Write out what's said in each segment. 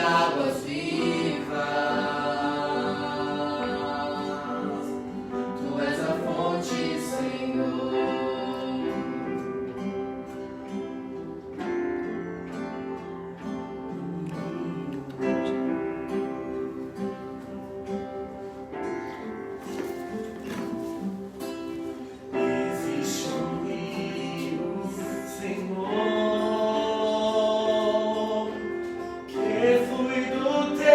águas vivas. Tu és a fonte, Senhor. Existe um rio, Senhor, que flui do teu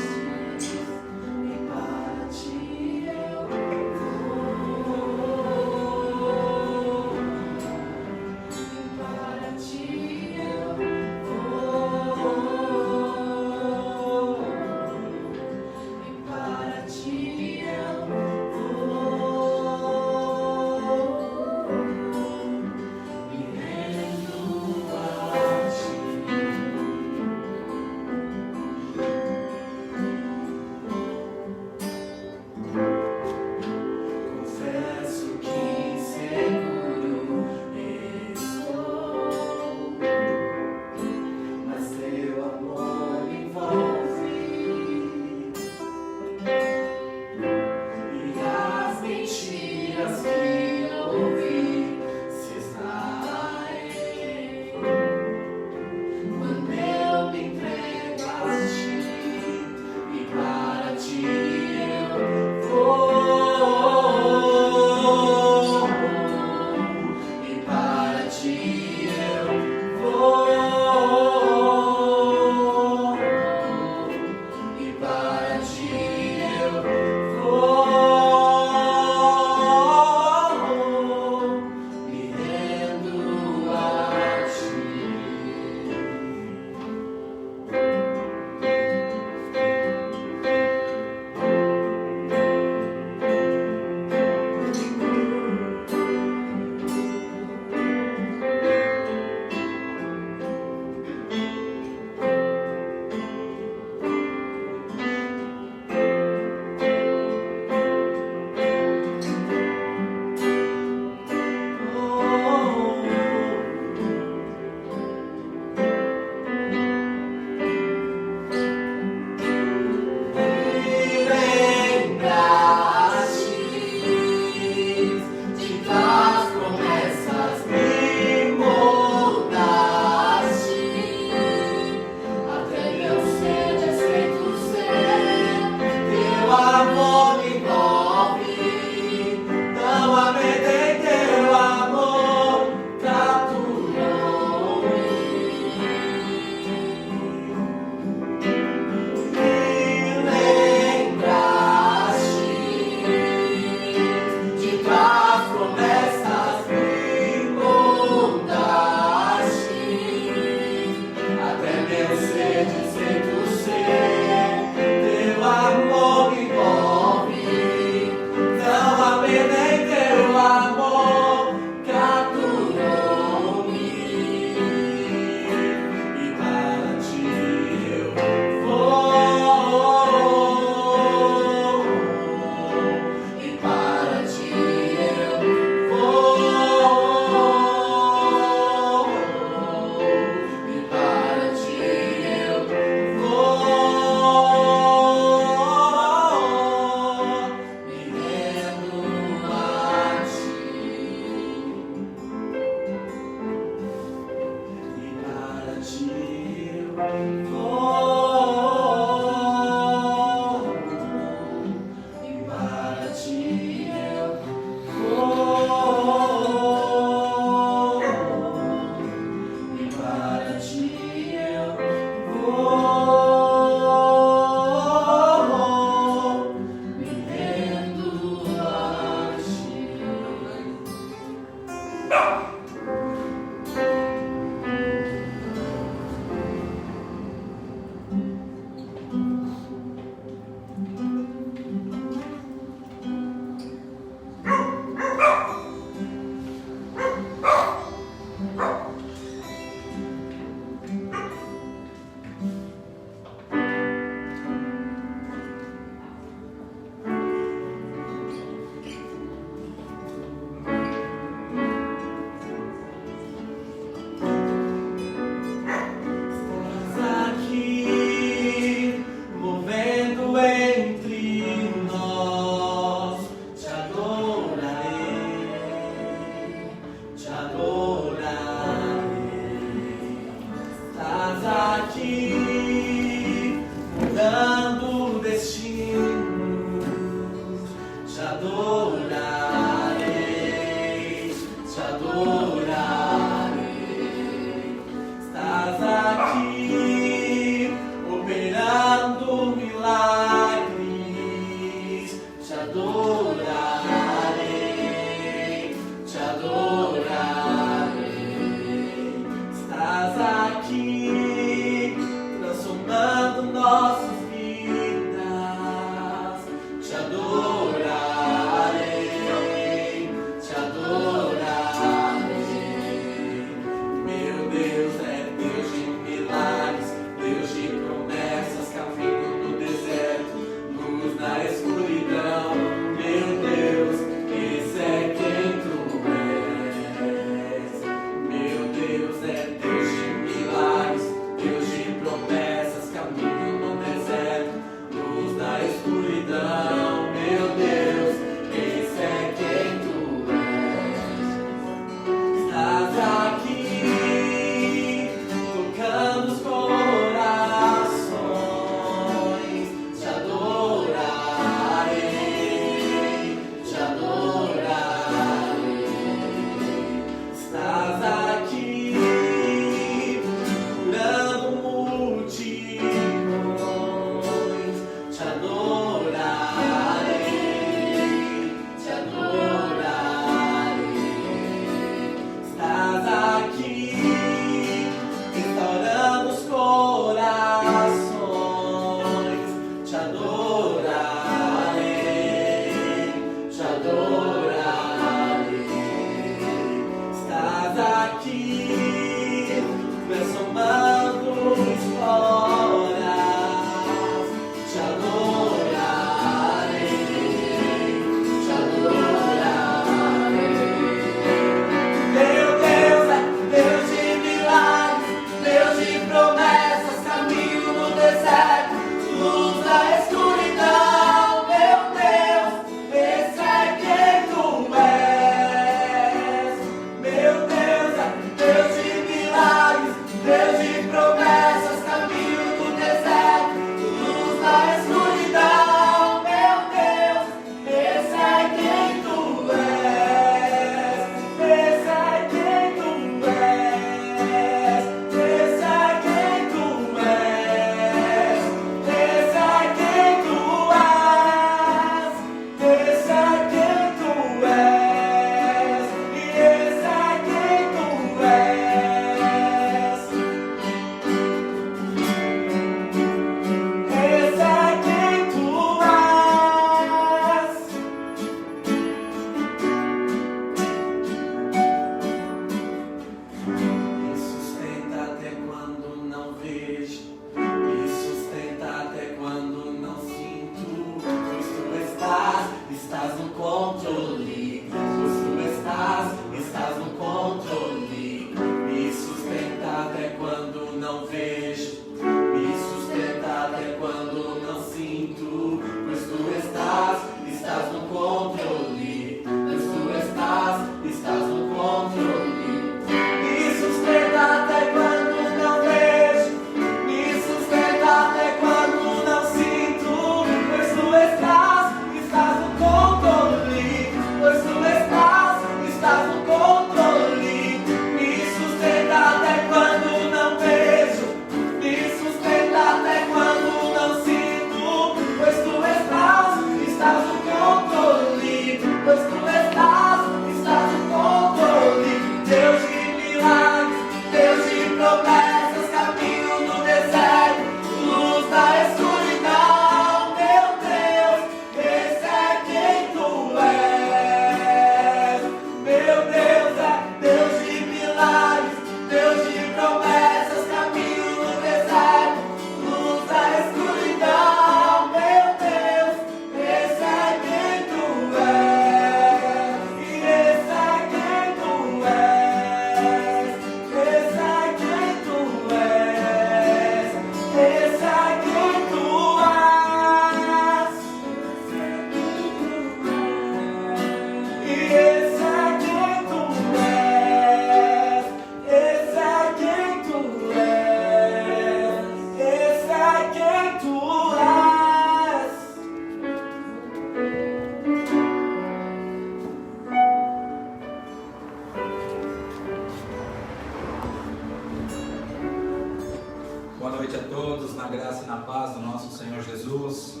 noite a todos, na graça e na paz do nosso Senhor Jesus.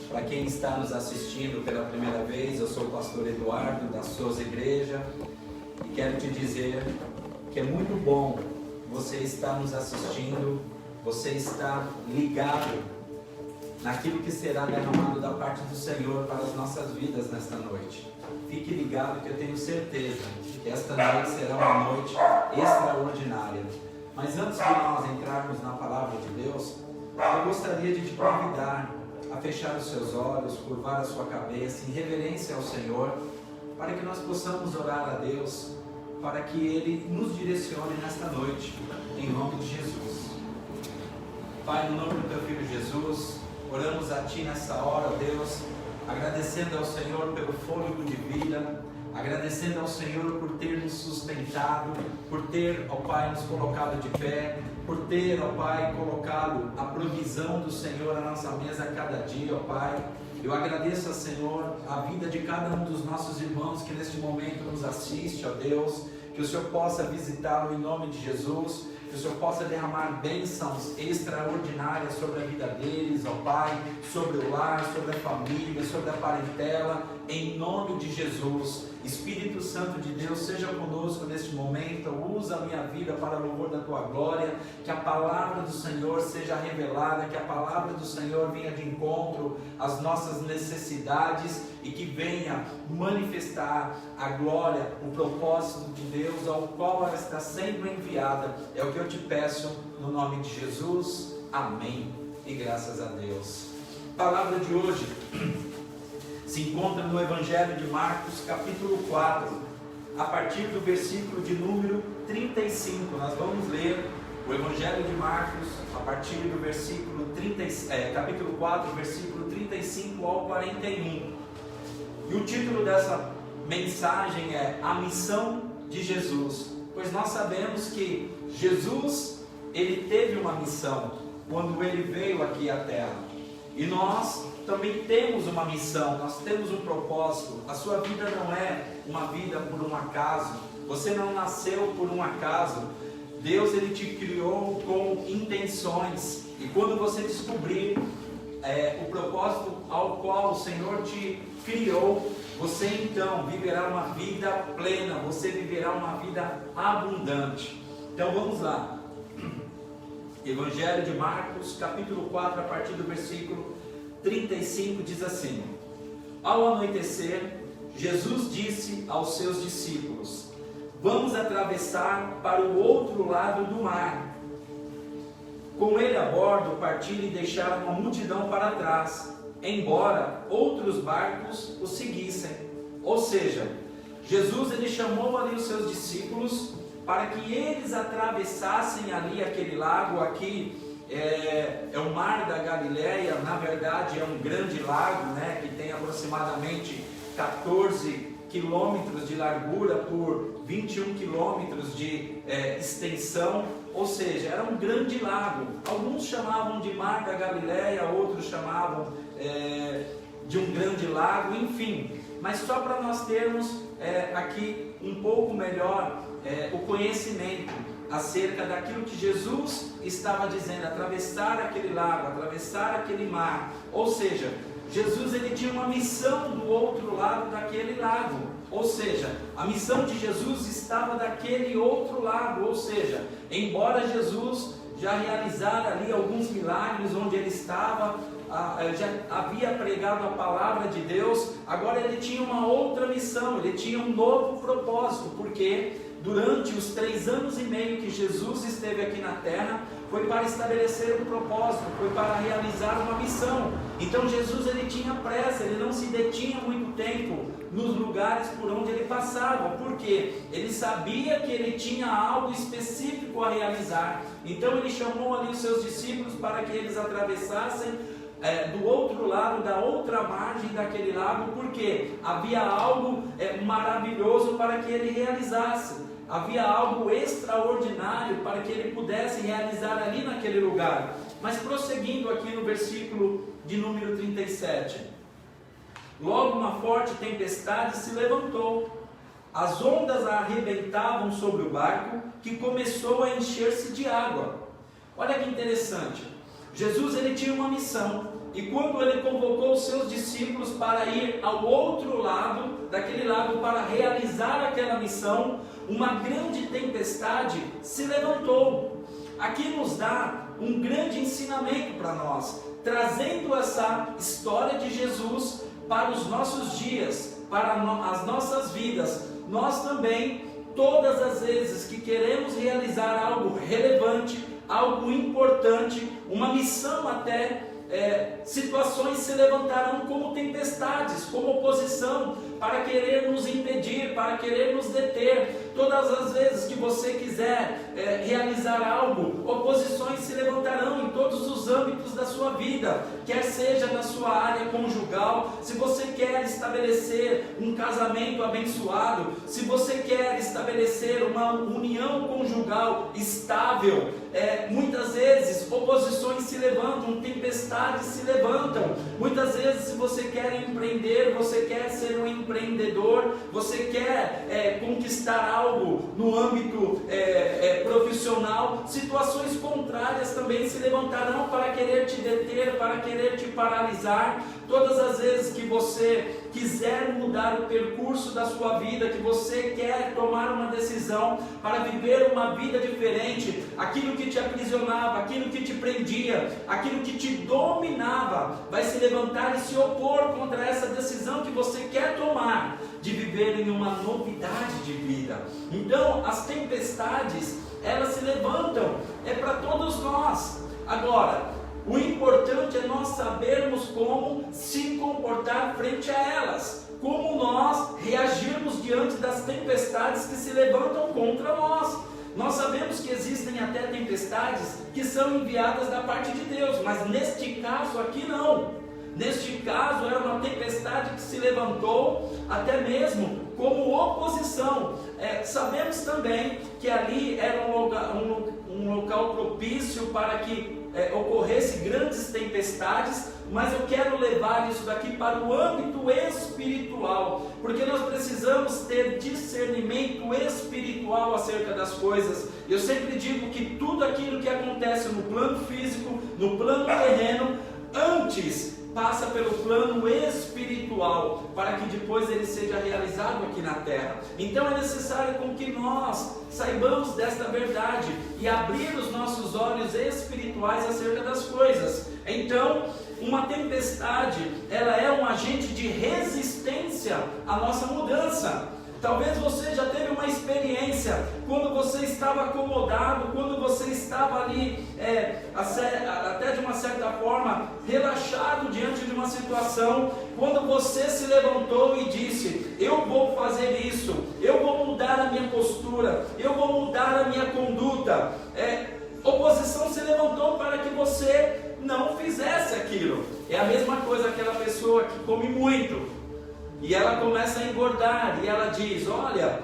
Para quem está nos assistindo pela primeira vez, eu sou o pastor Eduardo, da Souza Igreja, e quero te dizer que é muito bom você estar nos assistindo, você está ligado naquilo que será derramado da parte do Senhor para as nossas vidas nesta noite. Fique ligado que eu tenho certeza que esta noite será uma noite extraordinária. Mas antes de nós entrarmos na palavra de Deus, eu gostaria de te convidar a fechar os seus olhos, curvar a sua cabeça em reverência ao Senhor, para que nós possamos orar a Deus, para que Ele nos direcione nesta noite, em nome de Jesus. Pai, no nome do Teu Filho Jesus, oramos a Ti nessa hora, Deus, agradecendo ao Senhor pelo fôlego de vida, agradecendo ao Senhor por ter nos sustentado, por ter, ó Pai, nos colocado de pé, por ter, ó Pai, colocado a provisão do Senhor à nossa mesa a cada dia, ó Pai. Eu agradeço ao Senhor a vida de cada um dos nossos irmãos que neste momento nos assiste, ó Deus, que o Senhor possa visitá-lo em nome de Jesus, que o Senhor possa derramar bênçãos extraordinárias sobre a vida deles, ó Pai, sobre o lar, sobre a família, sobre a parentela, em nome de Jesus. Espírito Santo de Deus, seja conosco neste momento, usa a minha vida para o louvor da Tua glória, que a palavra do Senhor seja revelada, que a palavra do Senhor venha de encontro às nossas necessidades e que venha manifestar a glória, o propósito de Deus ao qual ela está sendo enviada. É o que eu te peço no nome de Jesus, amém e graças a Deus. A palavra de hoje se encontra no Evangelho de Marcos, capítulo 4, a partir do versículo de número 35. Nós vamos ler o Evangelho de Marcos a partir do versículo capítulo 4, versículo 35 ao 41. E o título dessa mensagem é A Missão de Jesus. Pois nós sabemos que Jesus, ele teve uma missão quando ele veio aqui à Terra. E nós também temos uma missão, nós temos um propósito. A sua vida não é uma vida por um acaso. Você não nasceu por um acaso. Deus, ele te criou com intenções. E quando você descobrir o propósito ao qual o Senhor te criou, você então viverá uma vida plena, você viverá uma vida abundante. Então vamos lá. Evangelho de Marcos, capítulo 4, a partir do versículo 35, diz assim: Ao anoitecer, Jesus disse aos seus discípulos: Vamos atravessar para o outro lado do mar. Com ele a bordo, partiram e deixaram uma multidão para trás, embora outros barcos o seguissem. Ou seja, Jesus, ele chamou ali os seus discípulos para que eles atravessassem ali aquele lago. Aqui é o Mar da Galileia, na verdade é um grande lago, né, que tem aproximadamente 14 quilômetros de largura por 21 quilômetros de extensão, ou seja, era um grande lago. Alguns chamavam de Mar da Galileia, outros chamavam de um grande lago, enfim. Mas só para nós termos aqui um pouco melhor o conhecimento acerca daquilo que Jesus estava dizendo, atravessar aquele lago, atravessar aquele mar. Ou seja, Jesus, ele tinha uma missão do outro lado daquele lago. Ou seja, a missão de Jesus estava daquele outro lado. Ou seja, embora Jesus já realizara ali alguns milagres onde ele estava, já havia pregado a palavra de Deus, agora ele tinha uma outra missão, ele tinha um novo propósito, porque durante os 3 anos e meio que Jesus esteve aqui na terra, foi para estabelecer um propósito, foi para realizar uma missão. Então Jesus, ele tinha pressa, ele não se detinha muito tempo nos lugares por onde ele passava, porque ele sabia que ele tinha algo específico a realizar. Então ele chamou ali os seus discípulos para que eles atravessassem do outro lado, da outra margem daquele lago, porque havia algo maravilhoso para que ele realizasse. Havia algo extraordinário para que ele pudesse realizar ali naquele lugar. Mas prosseguindo aqui no versículo de número 37. Logo uma forte tempestade se levantou. As ondas arrebentavam sobre o barco, que começou a encher-se de água. Olha que interessante. Jesus, ele tinha uma missão. E quando ele convocou os seus discípulos para ir ao outro lado, daquele lado, para realizar aquela missão, uma grande tempestade se levantou. Aqui nos dá um grande ensinamento para nós, trazendo essa história de Jesus para os nossos dias, para as nossas vidas. Nós também, todas as vezes que queremos realizar algo relevante, algo importante, uma missão até, situações se levantarão como tempestades, como oposição, para querer nos impedir, para querer nos deter. Todas as vezes que você quiser realizar algo, oposições se levantarão em todos os âmbitos da sua vida, quer seja na sua área conjugal, se você quer estabelecer um casamento abençoado, se você quer estabelecer uma união conjugal estável, muitas vezes oposições se levantam, tempestades se levantam. Muitas vezes, se você quer empreender, você quer ser um empreendedor, você quer conquistar algo no âmbito profissional, situações contrárias também se levantarão para querer te deter, para querer te paralisar. Todas as vezes que você quiser mudar o percurso da sua vida, que você quer tomar uma decisão para viver uma vida diferente, aquilo que te aprisionava, aquilo que te prendia, aquilo que te dominava, vai se levantar e se opor contra essa decisão que você quer tomar, de viver em uma novidade de vida. Então, as tempestades, elas se levantam, é para todos nós. Agora, o importante é nós sabermos como se comportar frente a elas, como nós reagirmos diante das tempestades que se levantam contra nós. Nós sabemos que existem até tempestades que são enviadas da parte de Deus, mas neste caso aqui não. Neste caso era uma tempestade que se levantou até mesmo como oposição. Sabemos também que ali era um local propício para que ocorresse grandes tempestades, mas eu quero levar isso daqui para o âmbito espiritual, porque nós precisamos ter discernimento espiritual acerca das coisas. Eu sempre digo que tudo aquilo que acontece no plano físico, no plano terreno, antes passa pelo plano espiritual, para que depois ele seja realizado aqui na terra. Então é necessário com que nós saibamos desta verdade e abrir os nossos olhos espirituais acerca das coisas. Então, uma tempestade, ela é um agente de resistência à nossa mudança. Talvez você já teve uma experiência quando você estava acomodado, quando você estava ali, até de uma certa forma, relaxado diante de uma situação, quando você se levantou e disse: eu vou fazer isso, eu vou mudar a minha postura, eu vou mudar a minha conduta. Oposição se levantou para que você não fizesse aquilo. É a mesma coisa aquela pessoa que come muito. E ela começa a engordar, e ela diz: olha,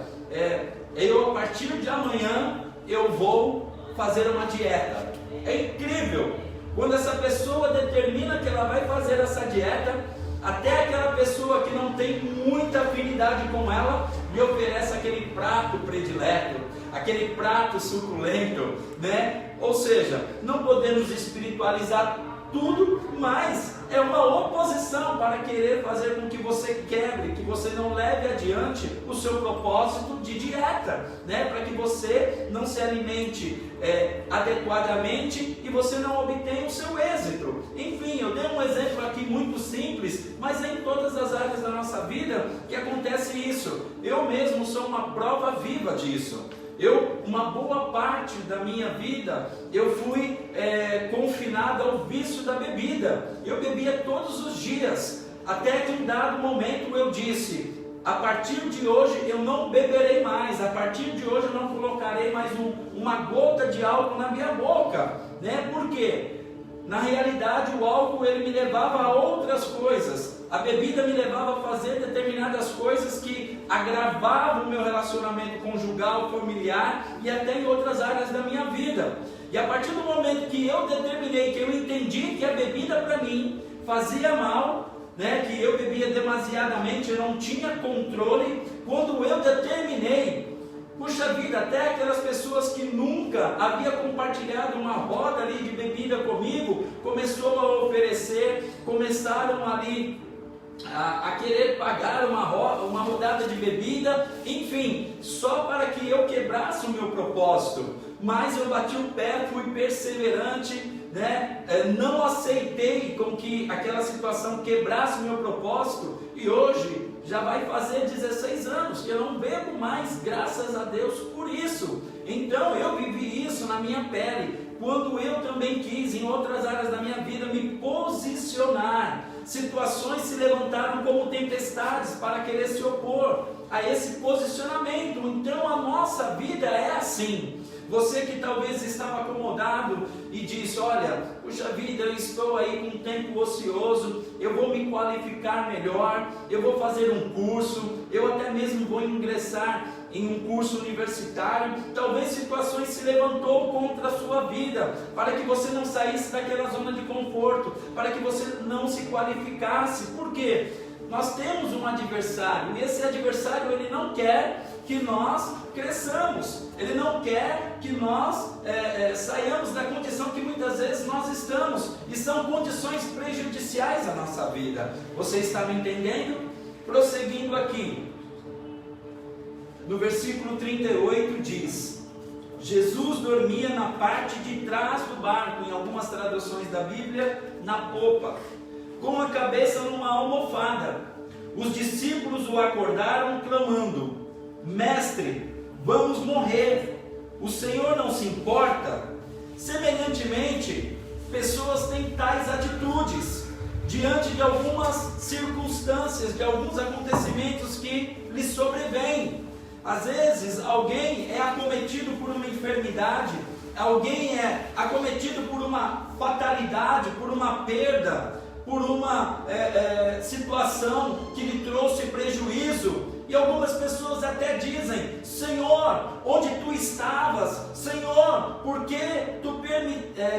eu a partir de amanhã eu vou fazer uma dieta. É incrível, quando essa pessoa determina que ela vai fazer essa dieta, até aquela pessoa que não tem muita afinidade com ela, me oferece aquele prato predileto, aquele prato suculento, né? Ou seja, não podemos espiritualizar tudo, mas é uma oposição para querer fazer com que você quebre, que você não leve adiante o seu propósito de dieta, né? Para que você não se alimente adequadamente e você não obtenha o seu êxito. Enfim, eu dei um exemplo aqui muito simples, mas é em todas as áreas da nossa vida que acontece isso. Eu mesmo sou uma prova viva disso. Uma boa parte da minha vida, eu fui confinado ao vício da bebida. Eu bebia todos os dias, até que em dado momento eu disse: a partir de hoje eu não beberei mais, a partir de hoje eu não colocarei mais uma gota de álcool na minha boca, né? Por quê? Na realidade o álcool ele me levava a outras coisas. A bebida me levava a fazer determinadas coisas que agravavam o meu relacionamento conjugal, familiar e até em outras áreas da minha vida. E a partir do momento que eu determinei, que eu entendi que a bebida para mim fazia mal, né, que eu bebia demasiadamente, eu não tinha controle, quando eu determinei Puxa vida, até aquelas pessoas que nunca havia compartilhado uma roda ali de bebida comigo, começou a oferecer, começaram ali a querer pagar uma rodada de bebida, enfim, só para que eu quebrasse o meu propósito. Mas eu bati o pé, fui perseverante, né? Não aceitei com que aquela situação quebrasse o meu propósito, e hoje já vai fazer 16 anos que eu não bebo mais, graças a Deus por isso. Então eu vivi isso na minha pele, quando eu também quis em outras áreas da minha vida me posicionar. Situações se levantaram como tempestades para querer se opor a esse posicionamento. Então a nossa vida é assim. Você que talvez estava acomodado e disse: olha, puxa vida, eu estou aí com um tempo ocioso, eu vou me qualificar melhor, eu vou fazer um curso, eu até mesmo vou ingressar em um curso universitário. Talvez situações se levantou contra a sua vida, para que você não saísse daquela zona de conforto, para que você não se qualificasse. Por quê? Nós temos um adversário, e esse adversário ele não quer que nós cresçamos, ele não quer que nós saiamos da condição que muitas vezes nós estamos, e são condições prejudiciais à nossa vida. Você está me entendendo? Prosseguindo aqui, no versículo 38 diz: Jesus dormia na parte de trás do barco, em algumas traduções da Bíblia, na popa, com a cabeça numa almofada. Os discípulos o acordaram clamando: Mestre, vamos morrer, o Senhor não se importa? Semelhantemente, pessoas têm tais atitudes diante de algumas circunstâncias, de alguns acontecimentos que lhes sobrevêm. Às vezes alguém é acometido por uma enfermidade, alguém é acometido por uma fatalidade, por uma perda, por uma situação que lhe trouxe prejuízo. E algumas pessoas até dizem: Senhor, onde tu estavas? Senhor, por que tu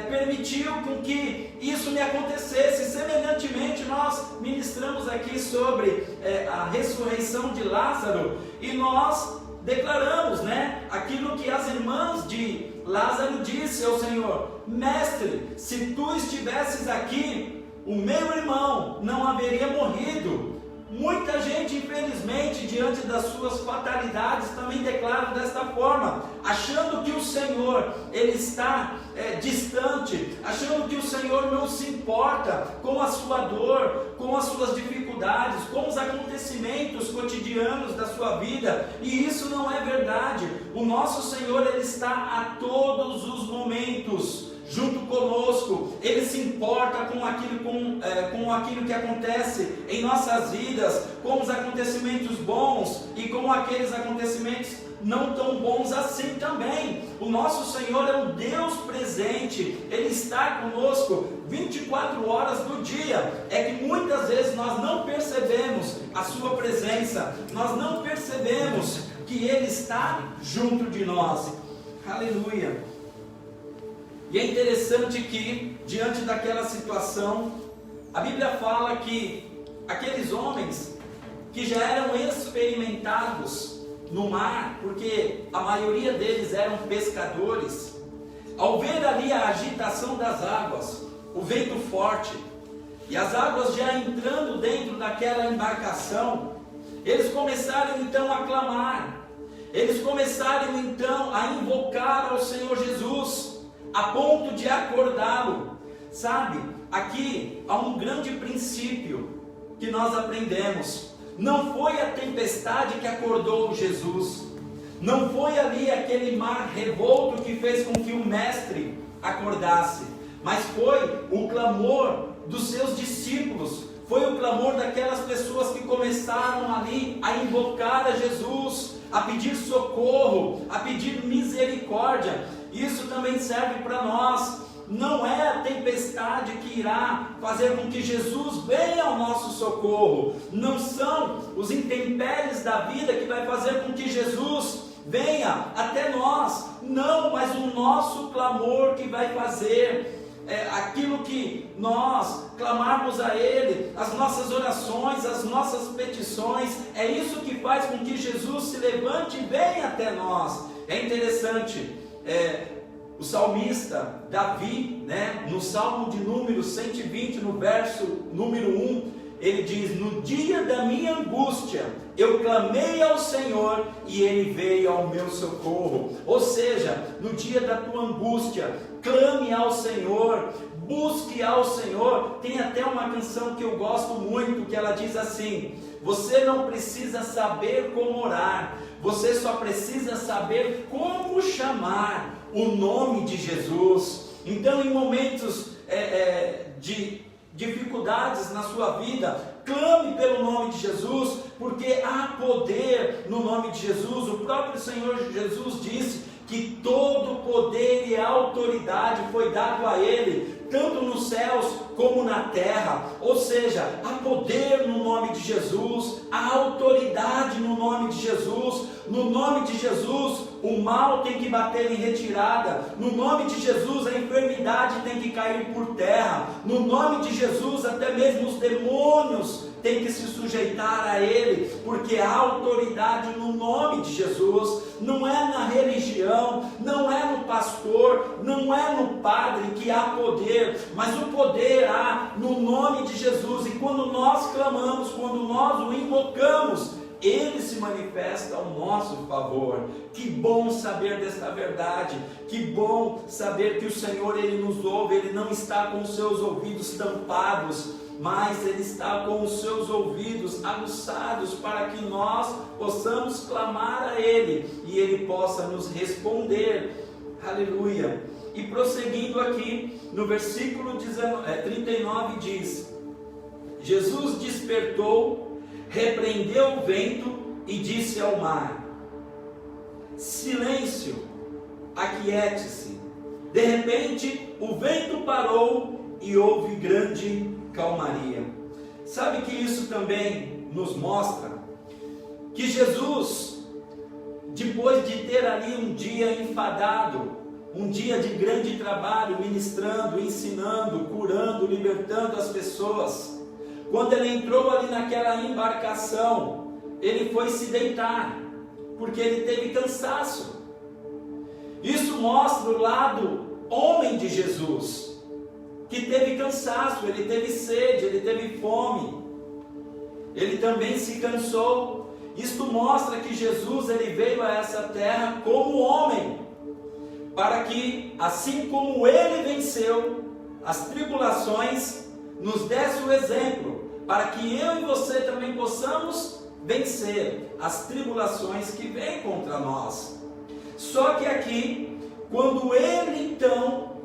permitiu com que isso me acontecesse? Semelhantemente, nós ministramos aqui sobre a ressurreição de Lázaro, e nós declaramos, né, aquilo que as irmãs de Lázaro disse ao Senhor: Mestre, se tu estivesses aqui, o meu irmão não haveria morrido. Muita gente, infelizmente, diante das suas fatalidades, também declara desta forma, achando que o Senhor ele está distante, achando que o Senhor não se importa com a sua dor, com as suas dificuldades, com os acontecimentos cotidianos da sua vida. E isso não é verdade. O nosso Senhor ele está a todos os momentos junto conosco. Ele se importa com aquilo que acontece em nossas vidas, com os acontecimentos bons e com aqueles acontecimentos não tão bons assim também. O nosso Senhor é um Deus presente, Ele está conosco 24 horas do dia. É que muitas vezes nós não percebemos a sua presença, nós não percebemos que Ele está junto de nós. Aleluia! E é interessante que, diante daquela situação, a Bíblia fala que aqueles homens que já eram experimentados no mar, porque a maioria deles eram pescadores, ao ver ali a agitação das águas, o vento forte, e as águas já entrando dentro daquela embarcação, eles começaram então a clamar, eles começaram então a invocar ao Senhor Jesus, a ponto de acordá-lo. Sabe, aqui há um grande princípio que nós aprendemos. Não foi a tempestade que acordou Jesus, não foi ali aquele mar revolto que fez com que o mestre acordasse, mas foi o clamor dos seus discípulos, foi o clamor daquelas pessoas que começaram ali a invocar a Jesus, a pedir socorro, a pedir misericórdia. Isso também serve para nós. Não é a tempestade que irá fazer com que Jesus venha ao nosso socorro. Não são os intempéries da vida que vai fazer com que Jesus venha até nós. Não, mas o nosso clamor que vai fazer aquilo que nós clamarmos a Ele, as nossas orações, as nossas petições, é isso que faz com que Jesus se levante e venha até nós. É interessante, o salmista Davi, no Salmo de número 120, no verso número 1, ele diz: no dia da minha angústia, eu clamei ao Senhor e Ele veio ao meu socorro. Ou seja, no dia da tua angústia, clame ao Senhor, busque ao Senhor. Tem até uma canção que eu gosto muito, que ela diz assim: você não precisa saber como orar, você só precisa saber como chamar o nome de Jesus. Então, em momentos de dificuldades na sua vida, clame pelo nome de Jesus, porque há poder no nome de Jesus. O próprio Senhor Jesus disse que todo poder e autoridade foi dado a Ele, tanto nos céus como na terra. Ou seja, há poder no nome de Jesus, há autoridade no nome de Jesus. No nome de Jesus, o mal tem que bater em retirada. No nome de Jesus, a enfermidade tem que cair por terra. No nome de Jesus, até mesmo os demônios têm que se sujeitar a Ele, porque há autoridade no nome de Jesus. Não é na religião, não é no pastor, não é no padre que há poder, mas o poder há no nome de Jesus. E quando nós clamamos, quando nós o invocamos, Ele se manifesta ao nosso favor. Que bom saber desta verdade, que bom saber que o Senhor, Ele nos ouve. Ele não está com os seus ouvidos tampados, mas Ele está com os seus ouvidos aguçados, para que nós possamos clamar a Ele, e Ele possa nos responder. Aleluia. E prosseguindo aqui, no versículo 39 diz: Jesus despertou, repreendeu o vento e disse ao mar: silêncio, aquiete-se. De repente o vento parou e houve grande calmaria. Sabe que isso também nos mostra que Jesus, depois de ter ali um dia enfadado, um dia de grande trabalho, ministrando, ensinando, curando, libertando as pessoas, quando ele entrou ali naquela embarcação, ele foi se deitar, porque ele teve cansaço. Isso mostra o lado homem de Jesus, que teve cansaço, ele teve sede, ele teve fome, ele também se cansou. Isto mostra que Jesus, ele veio a essa terra como homem, para que, assim como ele venceu as tribulações, nos desse o exemplo, para que eu e você também possamos vencer as tribulações que vêm contra nós. Só que aqui, quando ele então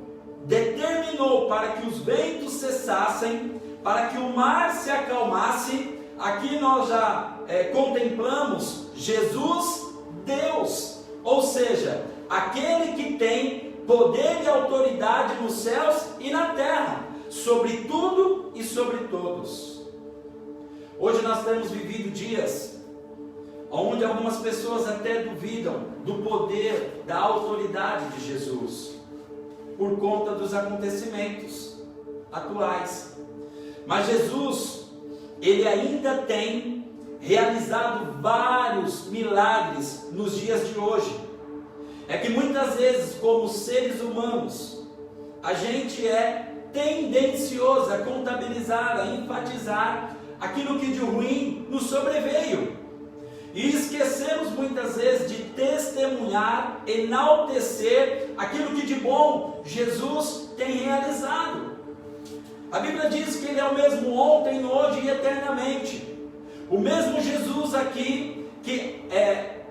determinou para que os ventos cessassem, para que o mar se acalmasse, aqui nós já contemplamos Jesus, Deus, ou seja, aquele que tem poder e autoridade nos céus e na terra, sobre tudo e sobre todos. Hoje nós temos vivido dias onde algumas pessoas até duvidam do poder, da autoridade de Jesus, por conta dos acontecimentos atuais. Mas Jesus, ele ainda tem realizado vários milagres nos dias de hoje. É que muitas vezes, como seres humanos, a gente é tendencioso a contabilizar, a enfatizar aquilo que de ruim nos sobreveio, e esquecemos muitas vezes de testemunhar, enaltecer aquilo que de bom Jesus tem realizado. A Bíblia diz que Ele é o mesmo ontem, hoje e eternamente. O mesmo Jesus aqui, que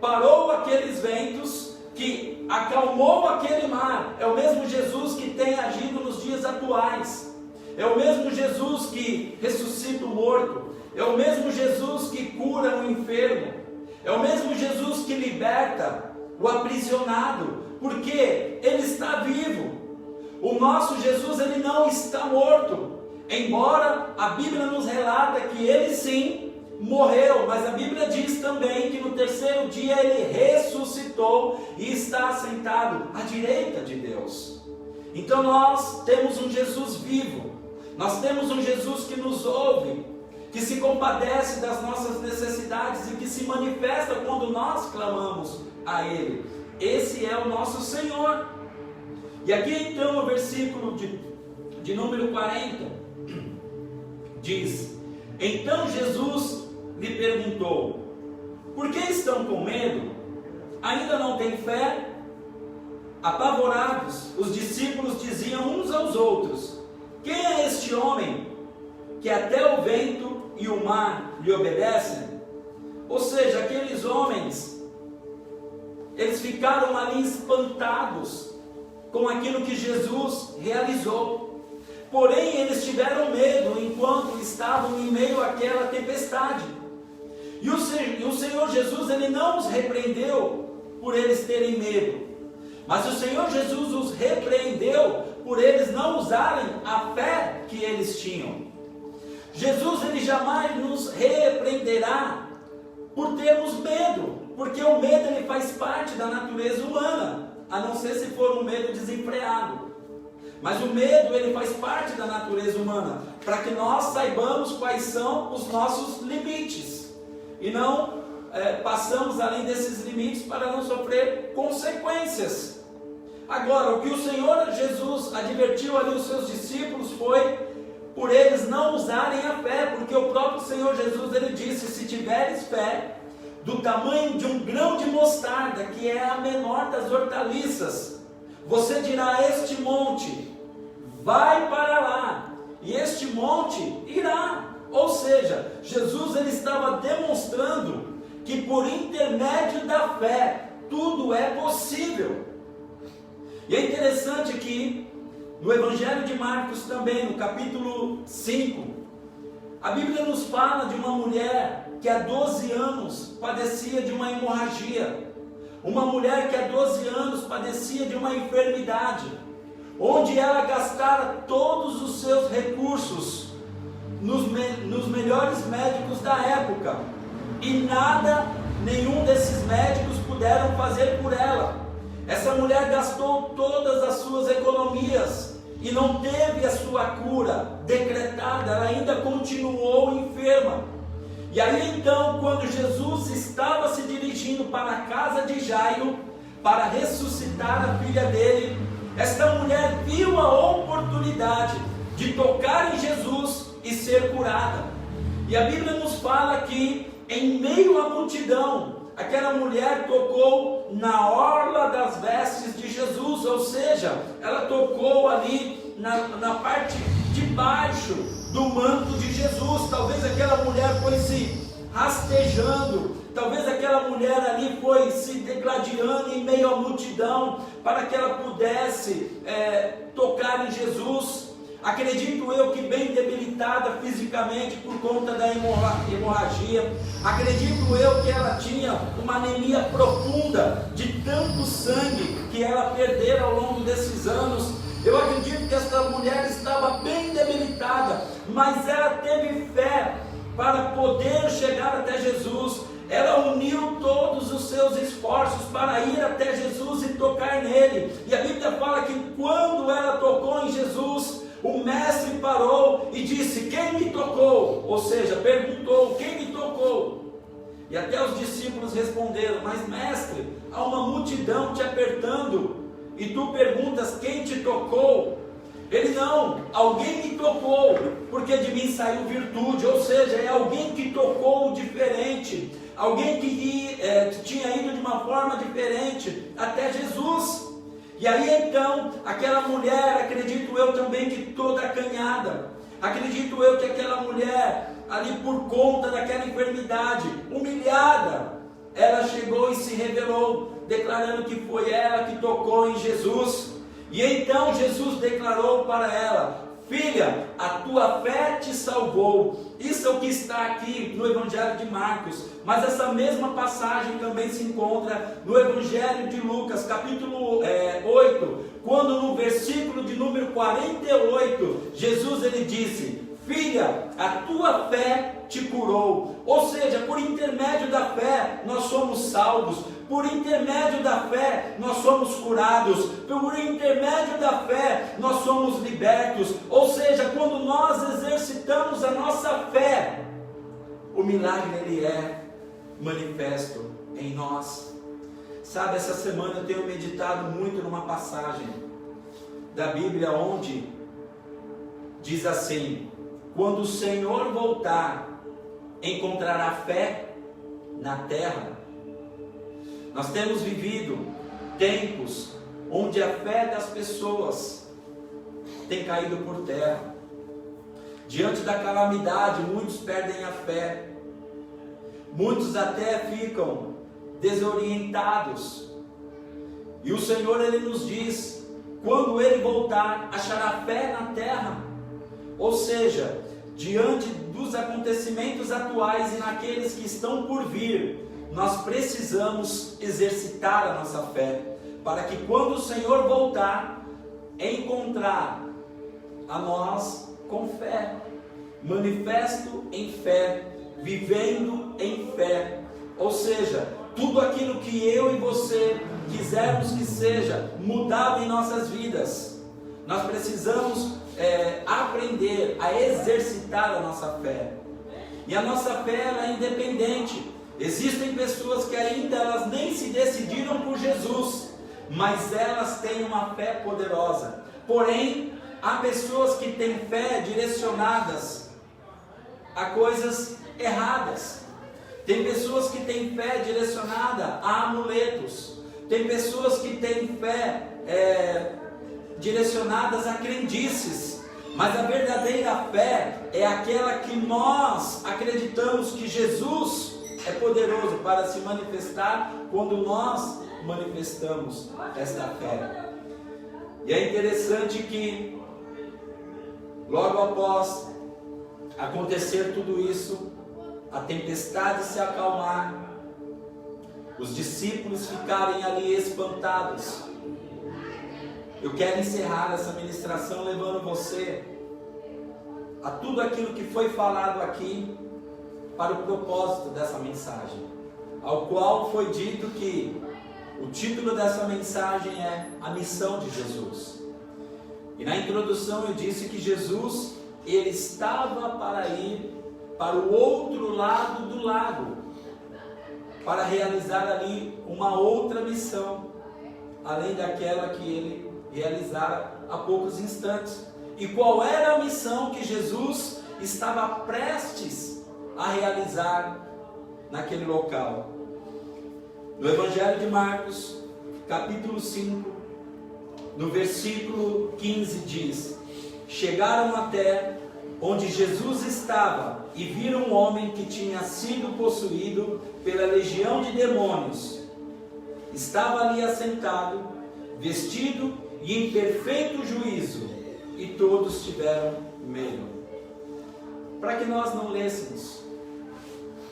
parou aqueles ventos, que acalmou aquele mar, é o mesmo Jesus que tem agido nos dias atuais. É o mesmo Jesus que ressuscita o morto, é o mesmo Jesus que cura o enfermo, é o mesmo Jesus que liberta o aprisionado, porque Ele está vivo. O nosso Jesus, Ele não está morto, embora a Bíblia nos relata que Ele sim morreu, mas a Bíblia diz também que no terceiro dia Ele ressuscitou e está assentado à direita de Deus. Então nós temos um Jesus vivo, nós temos um Jesus que nos ouve, que se compadece das nossas necessidades e que se manifesta quando nós clamamos a Ele. Esse é o nosso Senhor. E aqui então o versículo de número 40 diz: então Jesus lhe perguntou: por que estão com medo? Ainda não têm fé? Apavorados, os discípulos diziam uns aos outros: quem é este homem que até o vento e o mar lhe obedecem? Ou seja, aqueles homens, eles ficaram ali espantados com aquilo que Jesus realizou. Porém, eles tiveram medo enquanto estavam em meio àquela tempestade. E o Senhor Jesus, Ele não os repreendeu por eles terem medo, mas o Senhor Jesus os repreendeu por eles não usarem a fé que eles tinham. Jesus, Ele jamais nos repreenderá por termos medo, porque o medo, ele faz parte da natureza humana, a não ser se for um medo desenfreado. Mas o medo, ele faz parte da natureza humana, para que nós saibamos quais são os nossos limites, e não passamos além desses limites para não sofrer consequências. Agora, o que o Senhor Jesus advertiu ali os seus discípulos foi por eles não usarem a fé, porque o próprio Senhor Jesus, Ele disse: se tiveres fé do tamanho de um grão de mostarda, que é a menor das hortaliças, você dirá a este monte: vai para lá, e este monte irá. Ou seja, Jesus, ele estava demonstrando que por intermédio da fé tudo é possível. E é interessante que no Evangelho de Marcos também, no capítulo 5, a Bíblia nos fala de uma mulher que há 12 anos padecia de uma hemorragia, uma mulher que há 12 anos padecia de uma enfermidade, onde ela gastara todos os seus recursos nos melhores médicos da época, e nada, nenhum desses médicos puderam fazer por ela. Essa mulher gastou todas as suas economias e não teve a sua cura decretada, ela ainda continuou enferma. E aí então, quando Jesus estava se dirigindo para a casa de Jairo para ressuscitar a filha dele, esta mulher viu a oportunidade de tocar em Jesus e ser curada. E a Bíblia nos fala que em meio à multidão, aquela mulher tocou na orla das vestes de Jesus, ou seja, ela tocou ali na parte de baixo do manto de Jesus. Talvez aquela mulher foi se rastejando, talvez aquela mulher ali foi se degladiando em meio à multidão, para que ela pudesse tocar em Jesus. Acredito eu que bem debilitada fisicamente por conta da hemorragia. Acredito eu que ela tinha uma anemia profunda de tanto sangue que ela perdera ao longo desses anos. Eu acredito que essa mulher estava bem debilitada, mas ela teve fé para poder chegar até Jesus. Ela uniu todos os seus esforços para ir até Jesus e tocar nele. E a Bíblia fala que quando ela tocou em Jesus, o mestre parou e disse: quem me tocou? Ou seja, perguntou: quem me tocou? E até os discípulos responderam: mas mestre, há uma multidão te apertando e tu perguntas quem te tocou? Ele: não, alguém me tocou, porque de mim saiu virtude. Ou seja, é alguém que tocou diferente, alguém que tinha ido de uma forma diferente até Jesus. E aí então, aquela mulher, acredito eu também que toda acanhada, acredito eu que aquela mulher, ali por conta daquela enfermidade, humilhada, ela chegou e se revelou, declarando que foi ela que tocou em Jesus. E então Jesus declarou para ela: filha, a tua fé te salvou. Isso é o que está aqui no Evangelho de Marcos, mas essa mesma passagem também se encontra no Evangelho de Lucas, capítulo 8, quando no versículo de número 48, Jesus ele disse: filha, a tua fé te curou. Ou seja, por intermédio da fé nós somos salvos. Por intermédio da fé, nós somos curados. Por intermédio da fé, nós somos libertos. Ou seja, quando nós exercitamos a nossa fé, o milagre ele é manifesto em nós. Sabe, essa semana eu tenho meditado muito numa passagem da Bíblia onde diz assim: quando o Senhor voltar, encontrará fé na terra. Nós temos vivido tempos onde a fé das pessoas tem caído por terra. Diante da calamidade, muitos perdem a fé. Muitos até ficam desorientados. E o Senhor ele nos diz: quando ele voltar, achará fé na terra. Ou seja, diante dos acontecimentos atuais e naqueles que estão por vir, nós precisamos exercitar a nossa fé, para que quando o Senhor voltar, encontrar a nós com fé, manifesto em fé, vivendo em fé. Ou seja, tudo aquilo que eu e você quisermos que seja mudado em nossas vidas, nós precisamos aprender a exercitar a nossa fé. E a nossa fé ela é independente. Existem pessoas que ainda elas nem se decidiram por Jesus, mas elas têm uma fé poderosa. Porém, há pessoas que têm fé direcionadas a coisas erradas. Tem pessoas que têm fé direcionada a amuletos. Tem pessoas que têm fé direcionadas a crendices. Mas a verdadeira fé é aquela que nós acreditamos que Jesus é poderoso para se manifestar quando nós manifestamos esta fé. E é interessante que logo após acontecer tudo isso, a tempestade se acalmar, os discípulos ficarem ali espantados. Eu quero encerrar essa ministração levando você a tudo aquilo que foi falado aqui para o propósito dessa mensagem, ao qual foi dito que o título dessa mensagem é a missão de Jesus. E na introdução eu disse que Jesus ele estava para ir para o outro lado do lago, para realizar ali uma outra missão, além daquela que ele realizara há poucos instantes. E qual era a missão que Jesus estava prestes a realizar naquele local? No Evangelho de Marcos, capítulo 5, no versículo 15 diz: chegaram até onde Jesus estava e viram um homem que tinha sido possuído pela legião de demônios. Estava ali assentado, vestido e em perfeito juízo, e todos tiveram medo. Para que nós não lêssemos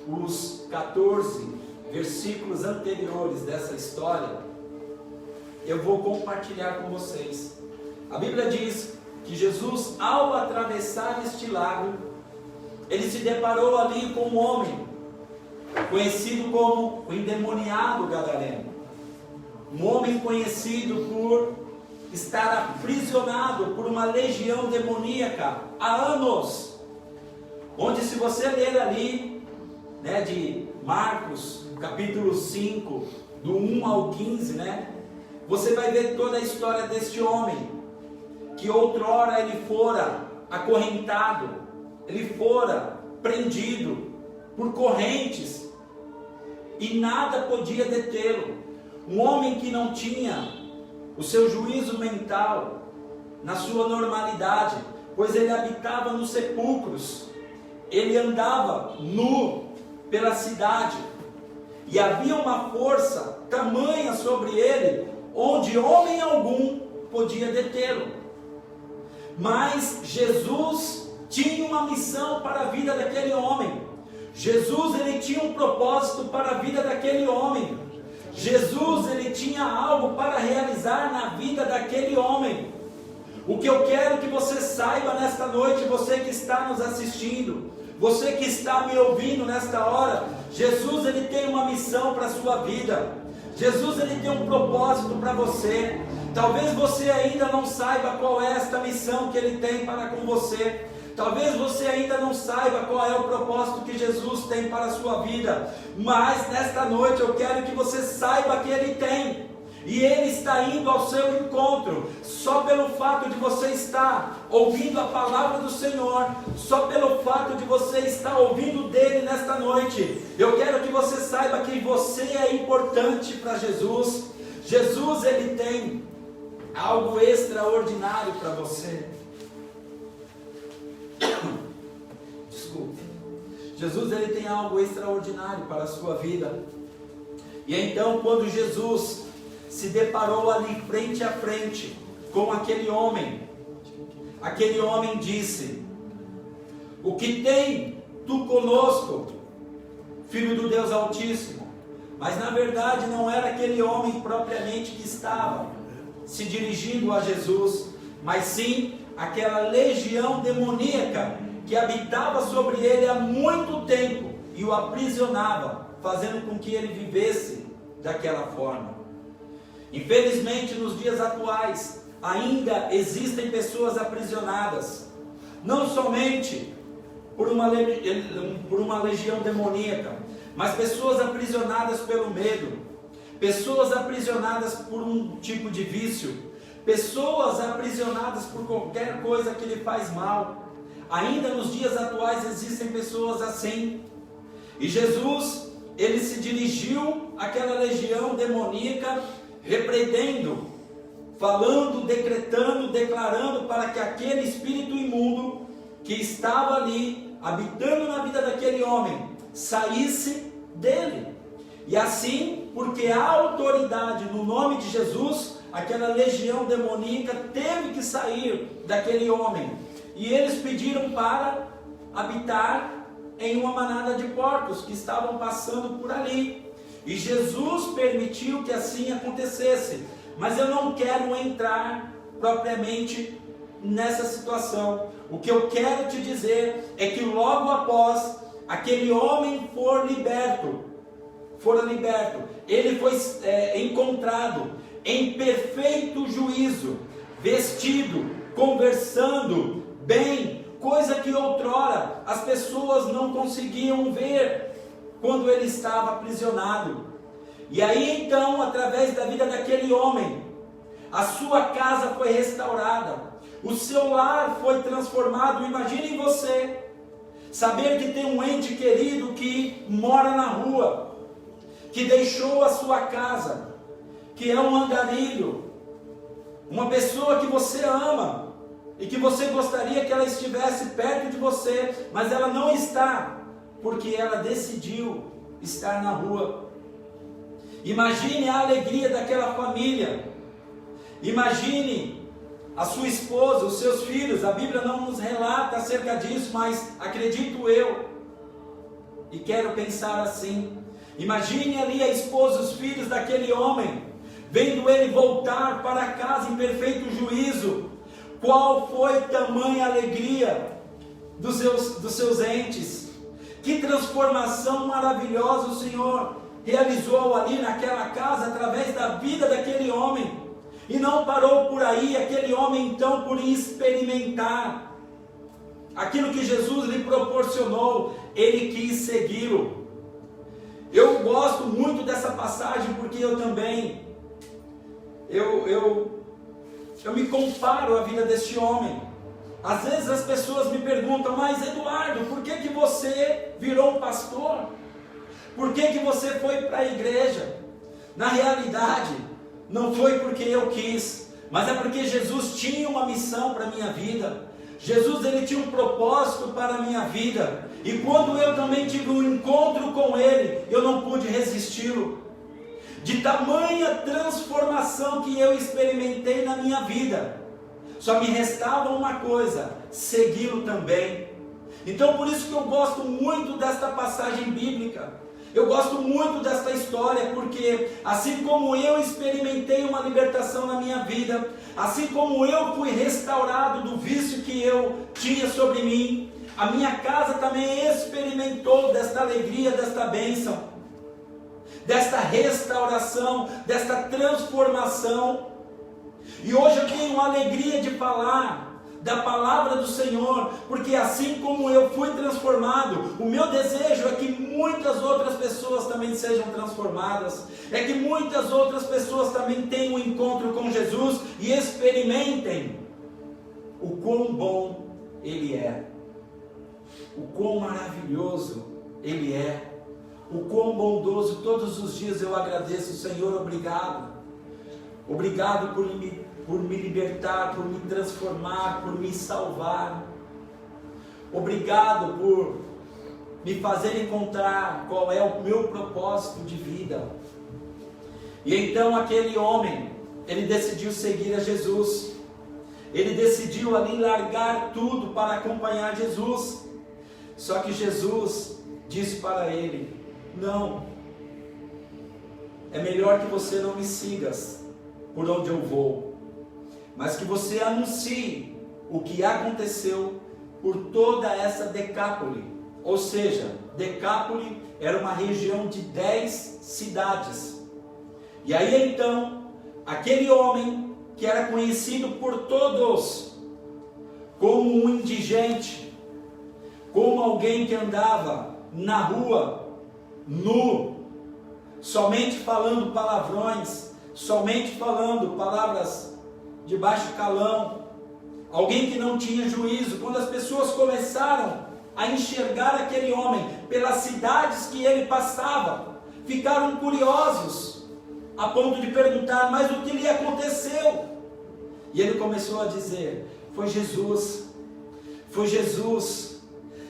os 14 versículos anteriores dessa história, eu vou compartilhar com vocês. A Bíblia diz que Jesus, ao atravessar este lago, ele se deparou ali com um homem conhecido como o endemoniado gadareno, um homem conhecido por estar aprisionado por uma legião demoníaca há anos, onde se você ler ali, de Marcos, capítulo 5, do 1 ao 15, você vai ver toda a história deste homem, que outrora ele fora acorrentado, ele fora prendido por correntes, e nada podia detê-lo. Um homem que não tinha o seu juízo mental na sua normalidade, pois ele habitava nos sepulcros, ele andava nu pela cidade, e havia uma força tamanha sobre ele, onde homem algum podia detê-lo. Mas Jesus tinha uma missão para a vida daquele homem. Jesus ele tinha um propósito para a vida daquele homem. Jesus ele tinha algo para realizar na vida daquele homem. O que eu quero que você saiba nesta noite, você que está nos assistindo, você que está me ouvindo nesta hora, Jesus ele tem uma missão para a sua vida. Jesus, ele tem um propósito para você. Talvez você ainda não saiba qual é esta missão que ele tem para com você. Talvez você ainda não saiba qual é o propósito que Jesus tem para a sua vida. Mas nesta noite eu quero que você saiba que ele tem. E ele está indo ao seu encontro. Só pelo fato de você estar ouvindo a palavra do Senhor, só pelo fato de você estar ouvindo dele nesta noite, eu quero que você saiba que você é importante para Jesus. Jesus, ele tem algo extraordinário para você. Desculpe. Jesus, ele tem algo extraordinário para a sua vida. E então, quando Jesus se deparou ali frente a frente com aquele homem disse: o que tem tu conosco, filho do Deus Altíssimo? Mas na verdade não era aquele homem propriamente que estava se dirigindo a Jesus, mas sim aquela legião demoníaca que habitava sobre ele há muito tempo e o aprisionava, fazendo com que ele vivesse daquela forma. Infelizmente, nos dias atuais, ainda existem pessoas aprisionadas, não somente por uma legião demoníaca, mas pessoas aprisionadas pelo medo, pessoas aprisionadas por um tipo de vício, pessoas aprisionadas por qualquer coisa que lhe faz mal. Ainda nos dias atuais existem pessoas assim. E Jesus, ele se dirigiu àquela legião demoníaca, repreendendo, falando, decretando, declarando para que aquele espírito imundo que estava ali, habitando na vida daquele homem, saísse dele. E assim, porque a autoridade no nome de Jesus, aquela legião demoníaca teve que sair daquele homem. E eles pediram para habitar em uma manada de porcos que estavam passando por ali. E Jesus permitiu que assim acontecesse. Mas eu não quero entrar propriamente nessa situação. O que eu quero te dizer é que logo após aquele homem fora liberto, ele foi encontrado em perfeito juízo, vestido, conversando bem, coisa que outrora as pessoas não conseguiam ver quando ele estava aprisionado. E aí então, através da vida daquele homem, a sua casa foi restaurada, o seu lar foi transformado. Imagine você saber que tem um ente querido que mora na rua, que deixou a sua casa, que é um andarilho, uma pessoa que você ama e que você gostaria que ela estivesse perto de você, mas ela não está, porque ela decidiu estar na rua. Imagine a alegria daquela família. Imagine a sua esposa, os seus filhos. A Bíblia não nos relata acerca disso, mas acredito eu, e quero pensar assim. Imagine ali a esposa, os filhos daquele homem, vendo ele voltar para casa em perfeito juízo. Qual foi tamanha alegria dos seus entes? Que transformação maravilhosa o Senhor realizou ali naquela casa através da vida daquele homem. E não parou por aí. Aquele homem então, por experimentar aquilo que Jesus lhe proporcionou, ele quis segui-lo. Eu gosto muito dessa passagem porque eu também eu me comparo à vida deste homem. Às vezes as pessoas me perguntam: mas Eduardo, por que você virou um pastor? Por que você foi para a igreja? Na realidade, não foi porque eu quis, mas é porque Jesus tinha uma missão para a minha vida. Jesus, ele tinha um propósito para a minha vida. E quando eu também tive um encontro com ele, eu não pude resisti-lo. De tamanha transformação que eu experimentei na minha vida, só me restava uma coisa: segui-lo também. Então por isso que eu gosto muito desta passagem bíblica. Eu gosto muito desta história, porque assim como eu experimentei uma libertação na minha vida, assim como eu fui restaurado do vício que eu tinha sobre mim, a minha casa também experimentou desta alegria, desta bênção. desta restauração, desta transformação. E hoje eu tenho a alegria de falar da palavra do Senhor, porque assim como eu fui transformado, o meu desejo é que muitas outras pessoas também sejam transformadas, é que muitas outras pessoas também tenham um encontro com Jesus e experimentem o quão bom Ele é, o quão maravilhoso Ele é, o quão bondoso. Todos os dias eu agradeço, Senhor, obrigado por me libertar, por me transformar, por me salvar. Obrigado por me fazer encontrar qual é o meu propósito de vida. E então aquele homem, ele decidiu seguir a Jesus. Ele decidiu ali largar tudo para acompanhar Jesus. Só que Jesus disse para ele: não, é melhor que você não me sigas por onde eu vou, mas que você anuncie o que aconteceu por toda essa Decápole. Ou seja, Decápole era uma região de 10 cidades. E aí então, aquele homem que era conhecido por todos como um indigente, como alguém que andava na rua nu, somente falando palavrões, somente falando palavras de baixo calão, alguém que não tinha juízo. Quando as pessoas começaram a enxergar aquele homem pelas cidades que ele passava, ficaram curiosos a ponto de perguntar: mas o que lhe aconteceu? E ele começou a dizer: foi Jesus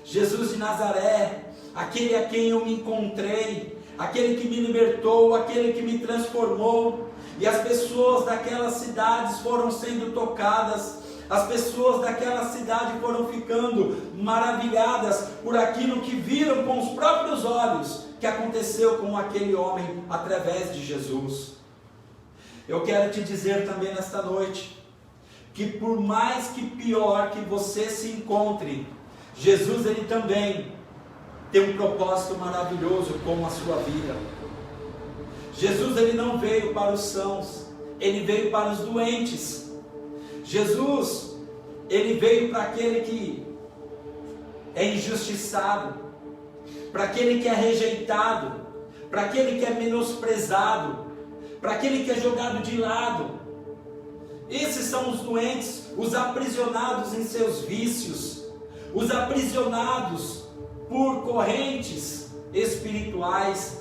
de Nazaré, aquele a quem eu me encontrei, aquele que me libertou, aquele que me transformou. E as pessoas daquelas cidades foram sendo tocadas, as pessoas daquela cidade foram ficando maravilhadas por aquilo que viram com os próprios olhos que aconteceu com aquele homem através de Jesus. Eu quero te dizer também nesta noite, que por mais que pior que você se encontre, Jesus ele também tem um propósito maravilhoso com a sua vida. Jesus ele não veio para os sãos, ele veio para os doentes. Jesus ele veio para aquele que é injustiçado, para aquele que é rejeitado, para aquele que é menosprezado, para aquele que é jogado de lado. Esses são os doentes, os aprisionados em seus vícios, os aprisionados por correntes espirituais.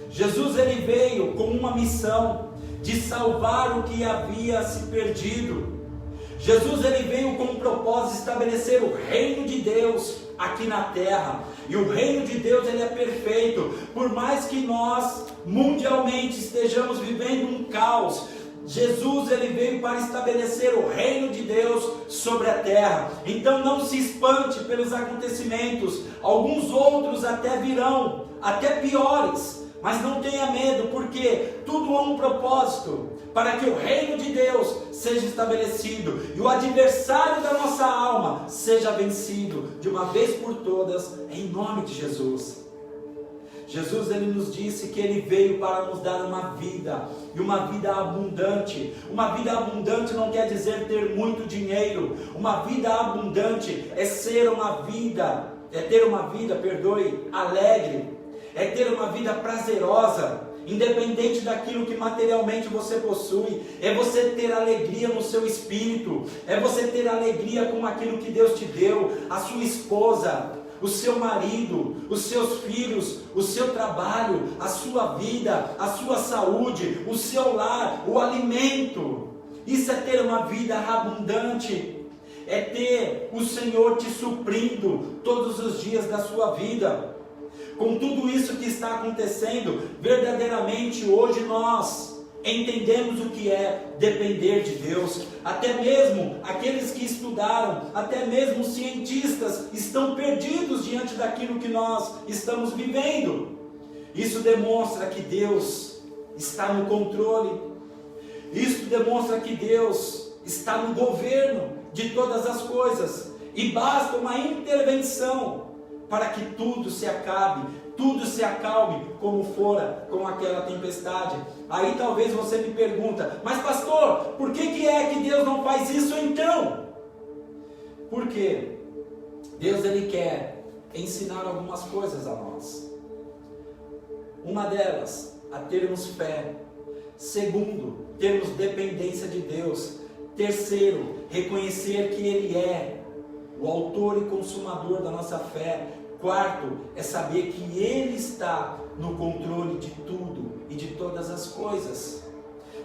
Jesus ele veio com uma missão de salvar o que havia se perdido. Jesus ele veio com o propósito de estabelecer o reino de Deus aqui na terra. E o reino de Deus ele é perfeito. Por mais que nós mundialmente estejamos vivendo um caos, Jesus ele veio para estabelecer o reino de Deus sobre a terra. Então não se espante pelos acontecimentos. Alguns outros até virão, até piores. Mas não tenha medo, porque tudo há um propósito para que o reino de Deus seja estabelecido e o adversário da nossa alma seja vencido de uma vez por todas, em nome de Jesus. Jesus ele nos disse que ele veio para nos dar uma vida, e uma vida abundante. Uma vida abundante não quer dizer ter muito dinheiro. Uma vida abundante é ter uma vida alegre, é ter uma vida prazerosa, independente daquilo que materialmente você possui. É você ter alegria no seu espírito, é você ter alegria com aquilo que Deus te deu, a sua esposa, o seu marido, os seus filhos, o seu trabalho, a sua vida, a sua saúde, o seu lar, o alimento. Isso é ter uma vida abundante, é ter o Senhor te suprindo todos os dias da sua vida. Com tudo isso que está acontecendo, verdadeiramente hoje nós entendemos o que é depender de Deus. Até mesmo aqueles que estudaram, até mesmo os cientistas estão perdidos diante daquilo que nós estamos vivendo. Isso demonstra que Deus está no controle. Isso demonstra que Deus está no governo de todas as coisas. E basta uma intervenção para que tudo se acabe, tudo se acalme como fora com aquela tempestade. Aí talvez você me pergunta, mas pastor, por que é que Deus não faz isso então? Porque Deus, Ele quer ensinar algumas coisas a nós. Uma delas, a termos fé. Segundo, termos dependência de Deus. Terceiro, reconhecer que Ele é o autor e consumador da nossa fé. Quarto, é saber que Ele está no controle de tudo e de todas as coisas.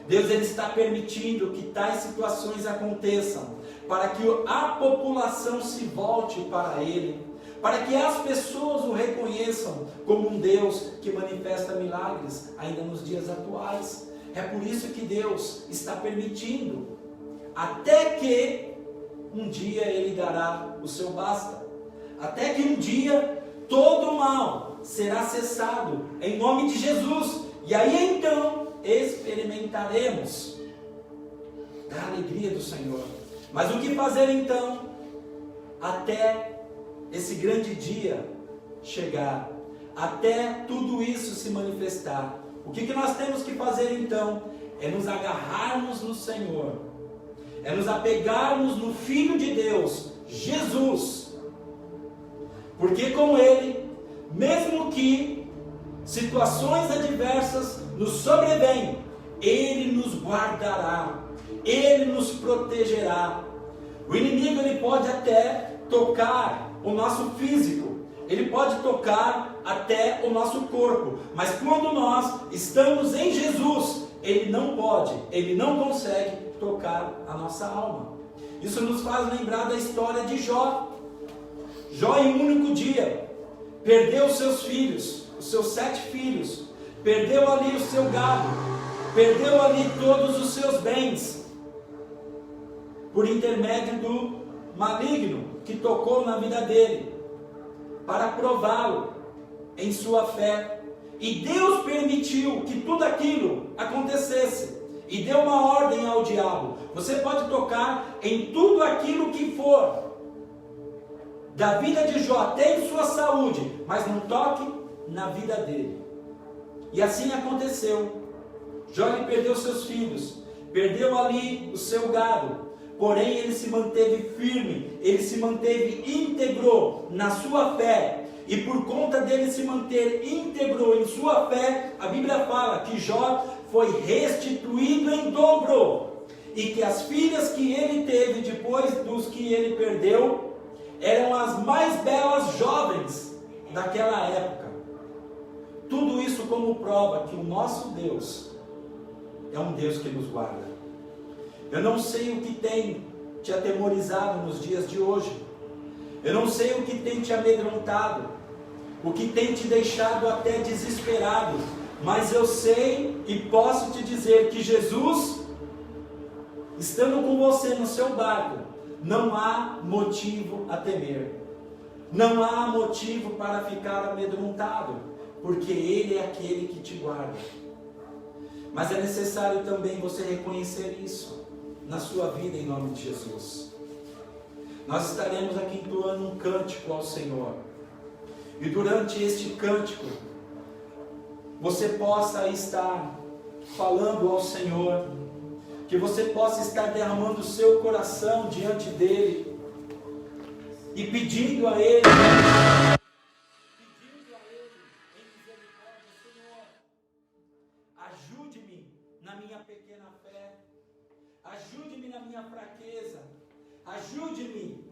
Deus, Ele está permitindo que tais situações aconteçam para que a população se volte para Ele, para que as pessoas o reconheçam como um Deus que manifesta milagres ainda nos dias atuais. É por isso que Deus está permitindo, até que um dia Ele dará o seu basta, até que um dia todo o mal será cessado em nome de Jesus, e aí então experimentaremos da alegria do Senhor. Mas o que fazer então até esse grande dia chegar, até tudo isso se manifestar? O que nós temos que fazer então? É nos agarrarmos no Senhor, é nos apegarmos no Filho de Deus, Jesus, porque com Ele, mesmo que situações adversas nos sobrevêm, Ele nos guardará, Ele nos protegerá. O inimigo, ele pode até tocar o nosso físico, ele pode tocar até o nosso corpo, mas quando nós estamos em Jesus, ele não pode, ele não consegue tocar a nossa alma. Isso nos faz lembrar da história de Jó. Jó, em um único dia, perdeu os seus filhos, os seus 7 filhos, perdeu ali o seu gado, perdeu ali todos os seus bens, por intermédio do maligno que tocou na vida dele, para prová-lo em sua fé. E Deus permitiu que tudo aquilo acontecesse, e deu uma ordem ao diabo: você pode tocar em tudo aquilo que for, da vida de Jó até em sua saúde, mas não toque na vida dele. E assim aconteceu. Jó lhe perdeu seus filhos, perdeu ali o seu gado, porém ele se manteve firme, ele se manteve íntegro na sua fé. E por conta dele se manter íntegro em sua fé, a Bíblia fala que Jó foi restituído em dobro, e que as filhas que ele teve depois dos que ele perdeu eram as mais belas jovens daquela época. Tudo isso como prova que o nosso Deus é um Deus que nos guarda. Eu não sei o que tem te atemorizado nos dias de hoje, eu não sei o que tem te amedrontado, o que tem te deixado até desesperado, mas eu sei e posso te dizer que Jesus, estando com você no seu barco, não há motivo a temer, não há motivo para ficar amedrontado, porque Ele é aquele que te guarda. Mas é necessário também você reconhecer isso na sua vida, em nome de Jesus. Nós estaremos aqui entoando um cântico ao Senhor, e durante este cântico você possa estar falando ao Senhor, que você possa estar derramando o seu coração diante dEle, e pedindo a Ele em misericórdia: Senhor, ajude-me na minha pequena fé, ajude-me na minha fraqueza, ajude-me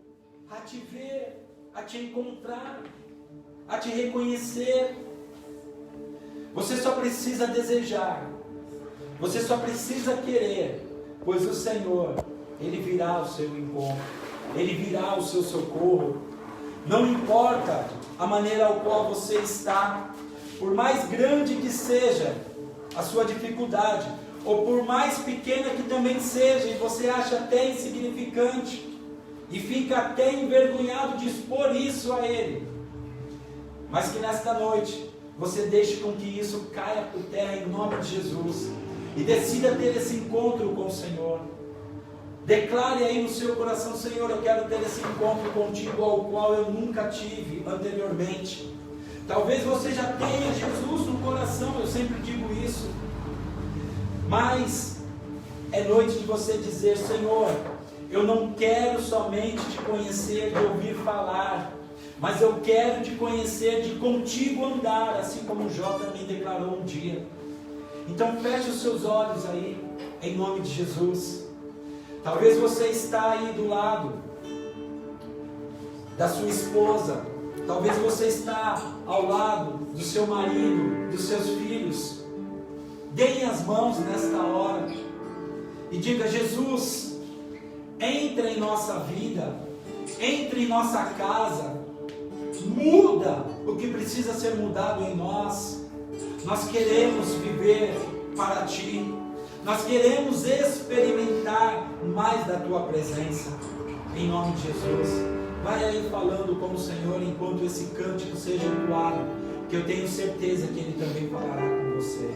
a te ver, a te encontrar, a te reconhecer. Você só precisa desejar, você só precisa querer, pois o Senhor, Ele virá ao seu encontro, Ele virá ao seu socorro. Não importa a maneira ao qual você está, por mais grande que seja a sua dificuldade, ou por mais pequena que também seja, e você acha até insignificante, e fica até envergonhado de expor isso a Ele, mas que nesta noite você deixe com que isso caia por terra em nome de Jesus, e decida ter esse encontro com o Senhor. Declare aí no seu coração: Senhor, eu quero ter esse encontro contigo, ao qual eu nunca tive anteriormente. Talvez você já tenha Jesus no coração, eu sempre digo isso. Mas é noite de você dizer: Senhor, eu não quero somente te conhecer de ouvir falar, mas eu quero te conhecer de contigo andar, assim como Jó também declarou um dia. Então feche os seus olhos aí, em nome de Jesus. Talvez você está aí do lado da sua esposa, talvez você está ao lado do seu marido, dos seus filhos. Deem as mãos nesta hora e diga: Jesus, entre em nossa vida, entre em nossa casa, muda o que precisa ser mudado em nós. Nós queremos viver para Ti, nós queremos experimentar mais da Tua presença, em nome de Jesus. Vai aí falando com o Senhor enquanto esse cântico seja entoado, que eu tenho certeza que Ele também falará com você.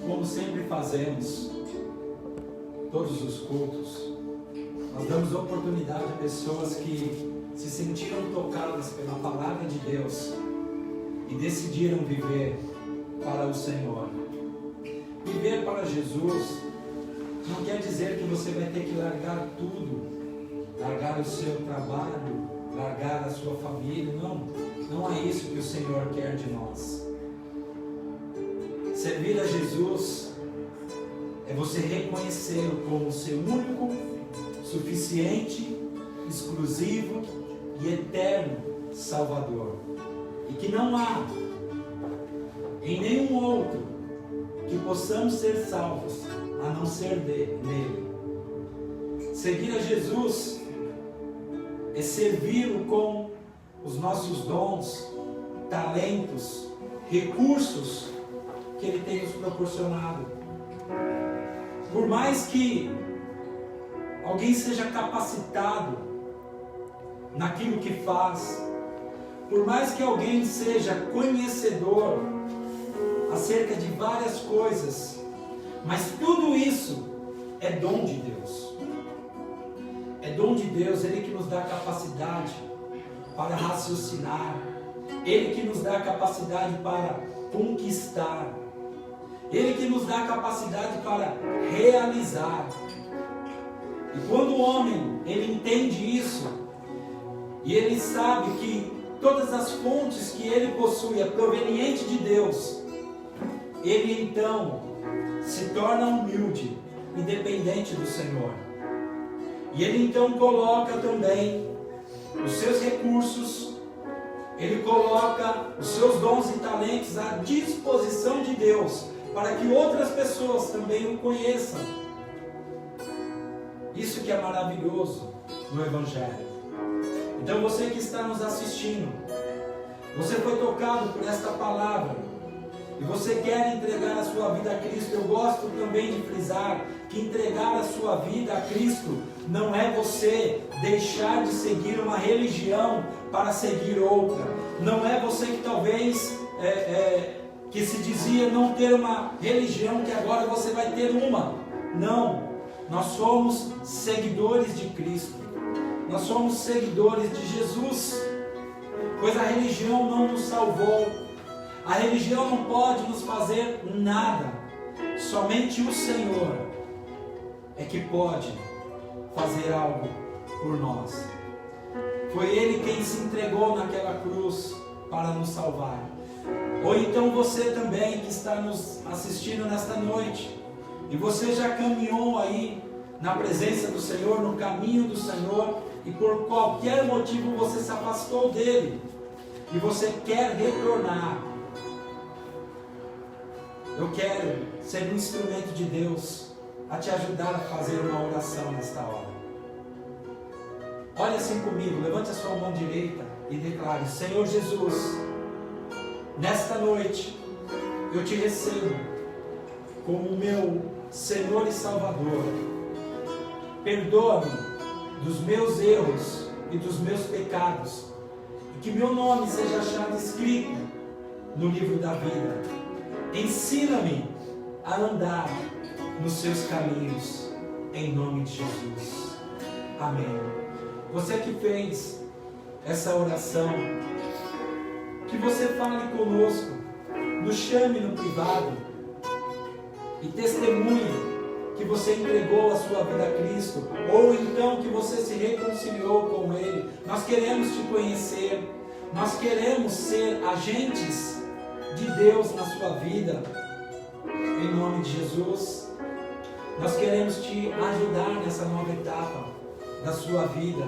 como sempre fazemos, todos os cultos, nós damos oportunidade a pessoas que se sentiram tocadas pela palavra de Deus e decidiram viver para o Senhor. Viver para Jesus não quer dizer que você vai ter que largar tudo, largar o seu trabalho, largar a sua família. Não é isso que o Senhor quer de nós. Servir a Jesus é você reconhecê-lo como seu único, suficiente, exclusivo e eterno Salvador. E que não há em nenhum outro que possamos ser salvos a não ser nele. Seguir a Jesus é servi-lo com os nossos dons, talentos, recursos que Ele tem nos proporcionado. Por mais que alguém seja capacitado naquilo que faz, por mais que alguém seja conhecedor acerca de várias coisas, mas tudo isso é dom de Deus. É dom de Deus, Ele que nos dá capacidade para raciocinar, Ele que nos dá capacidade para conquistar, Ele que nos dá capacidade para realizar. E quando o homem, ele entende isso, e ele sabe que todas as fontes que ele possui é proveniente de Deus, ele então se torna humilde e dependente do Senhor. E ele então coloca também os seus recursos, ele coloca os seus dons e talentos à disposição de Deus, para que outras pessoas também o conheçam. Isso que é maravilhoso no Evangelho. Então você que está nos assistindo, você foi tocado por esta palavra, e você quer entregar a sua vida a Cristo. Eu gosto também de frisar que entregar a sua vida a Cristo não é você deixar de seguir uma religião para seguir outra. Não é você que talvez que se dizia não ter uma religião, que agora você vai ter uma. Não, nós somos seguidores de Cristo. Nós somos seguidores de Jesus, pois a religião não nos salvou. A religião não pode nos fazer nada. Somente o Senhor é que pode fazer algo por nós. Foi Ele quem se entregou naquela cruz para nos salvar. Ou então você também que está nos assistindo nesta noite, e você já caminhou aí na presença do Senhor, no caminho do Senhor, e por qualquer motivo você se afastou dele, e você quer retornar. Eu quero ser um instrumento de Deus a te ajudar a fazer uma oração nesta hora. Olha assim comigo, levante a sua mão direita e declare: Senhor Jesus, nesta noite eu te recebo como meu Senhor e Salvador. Perdoa-me dos meus erros e dos meus pecados, e que meu nome seja achado escrito no livro da vida. Ensina-me a andar nos seus caminhos, em nome de Jesus. Amém. Você que fez essa oração, que você fale conosco, nos chame no privado e testemunhe que você entregou a sua vida a Cristo, ou então que você se reconciliou com Ele. Nós queremos te conhecer, nós queremos ser agentes de Deus na sua vida, em nome de Jesus. Nós queremos te ajudar nessa nova etapa da sua vida,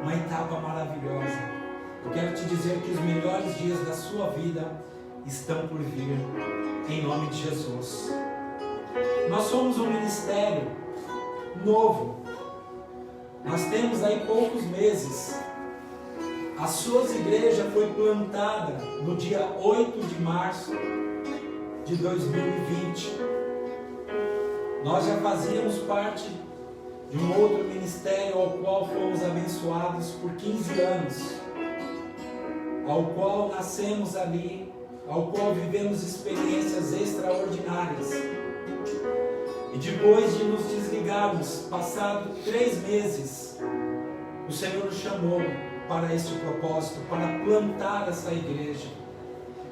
uma etapa maravilhosa. Eu quero te dizer que os melhores dias da sua vida estão por vir, em nome de Jesus. Nós somos um ministério novo, nós temos aí poucos meses. A Soz Igreja foi plantada no dia 8 de março de 2020. Nós já fazíamos parte de um outro ministério ao qual fomos abençoados por 15 anos, ao qual nascemos ali, ao qual vivemos experiências extraordinárias. E depois de nos desligarmos, passado 3 meses, o Senhor nos chamou para este propósito, para plantar essa igreja.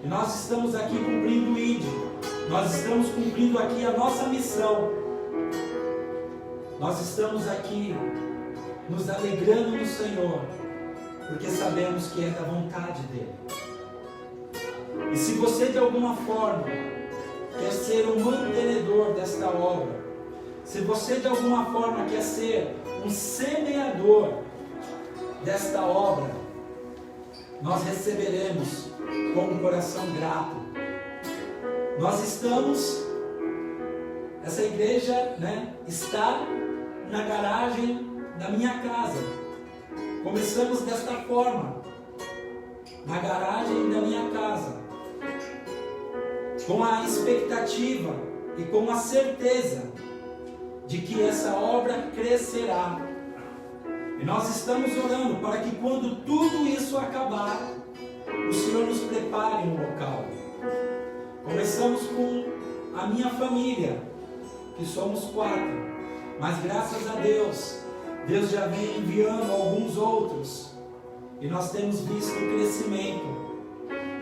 E nós estamos aqui cumprindo o ID, nós estamos cumprindo aqui a nossa missão. Nós estamos aqui nos alegrando no Senhor, porque sabemos que é da vontade dEle. E se você de alguma forma quer ser um mantenedor desta obra, se você de alguma forma quer ser um semeador desta obra, nós receberemos com um coração grato. Nós estamos, essa igreja, está na garagem da minha casa. Começamos desta forma, na garagem da minha casa, com a expectativa e com a certeza de que essa obra crescerá. E nós estamos orando para que quando tudo isso acabar, o Senhor nos prepare um local. Começamos com a minha família, que somos 4, mas graças a Deus, Deus já vem enviando alguns outros, e nós temos visto o crescimento.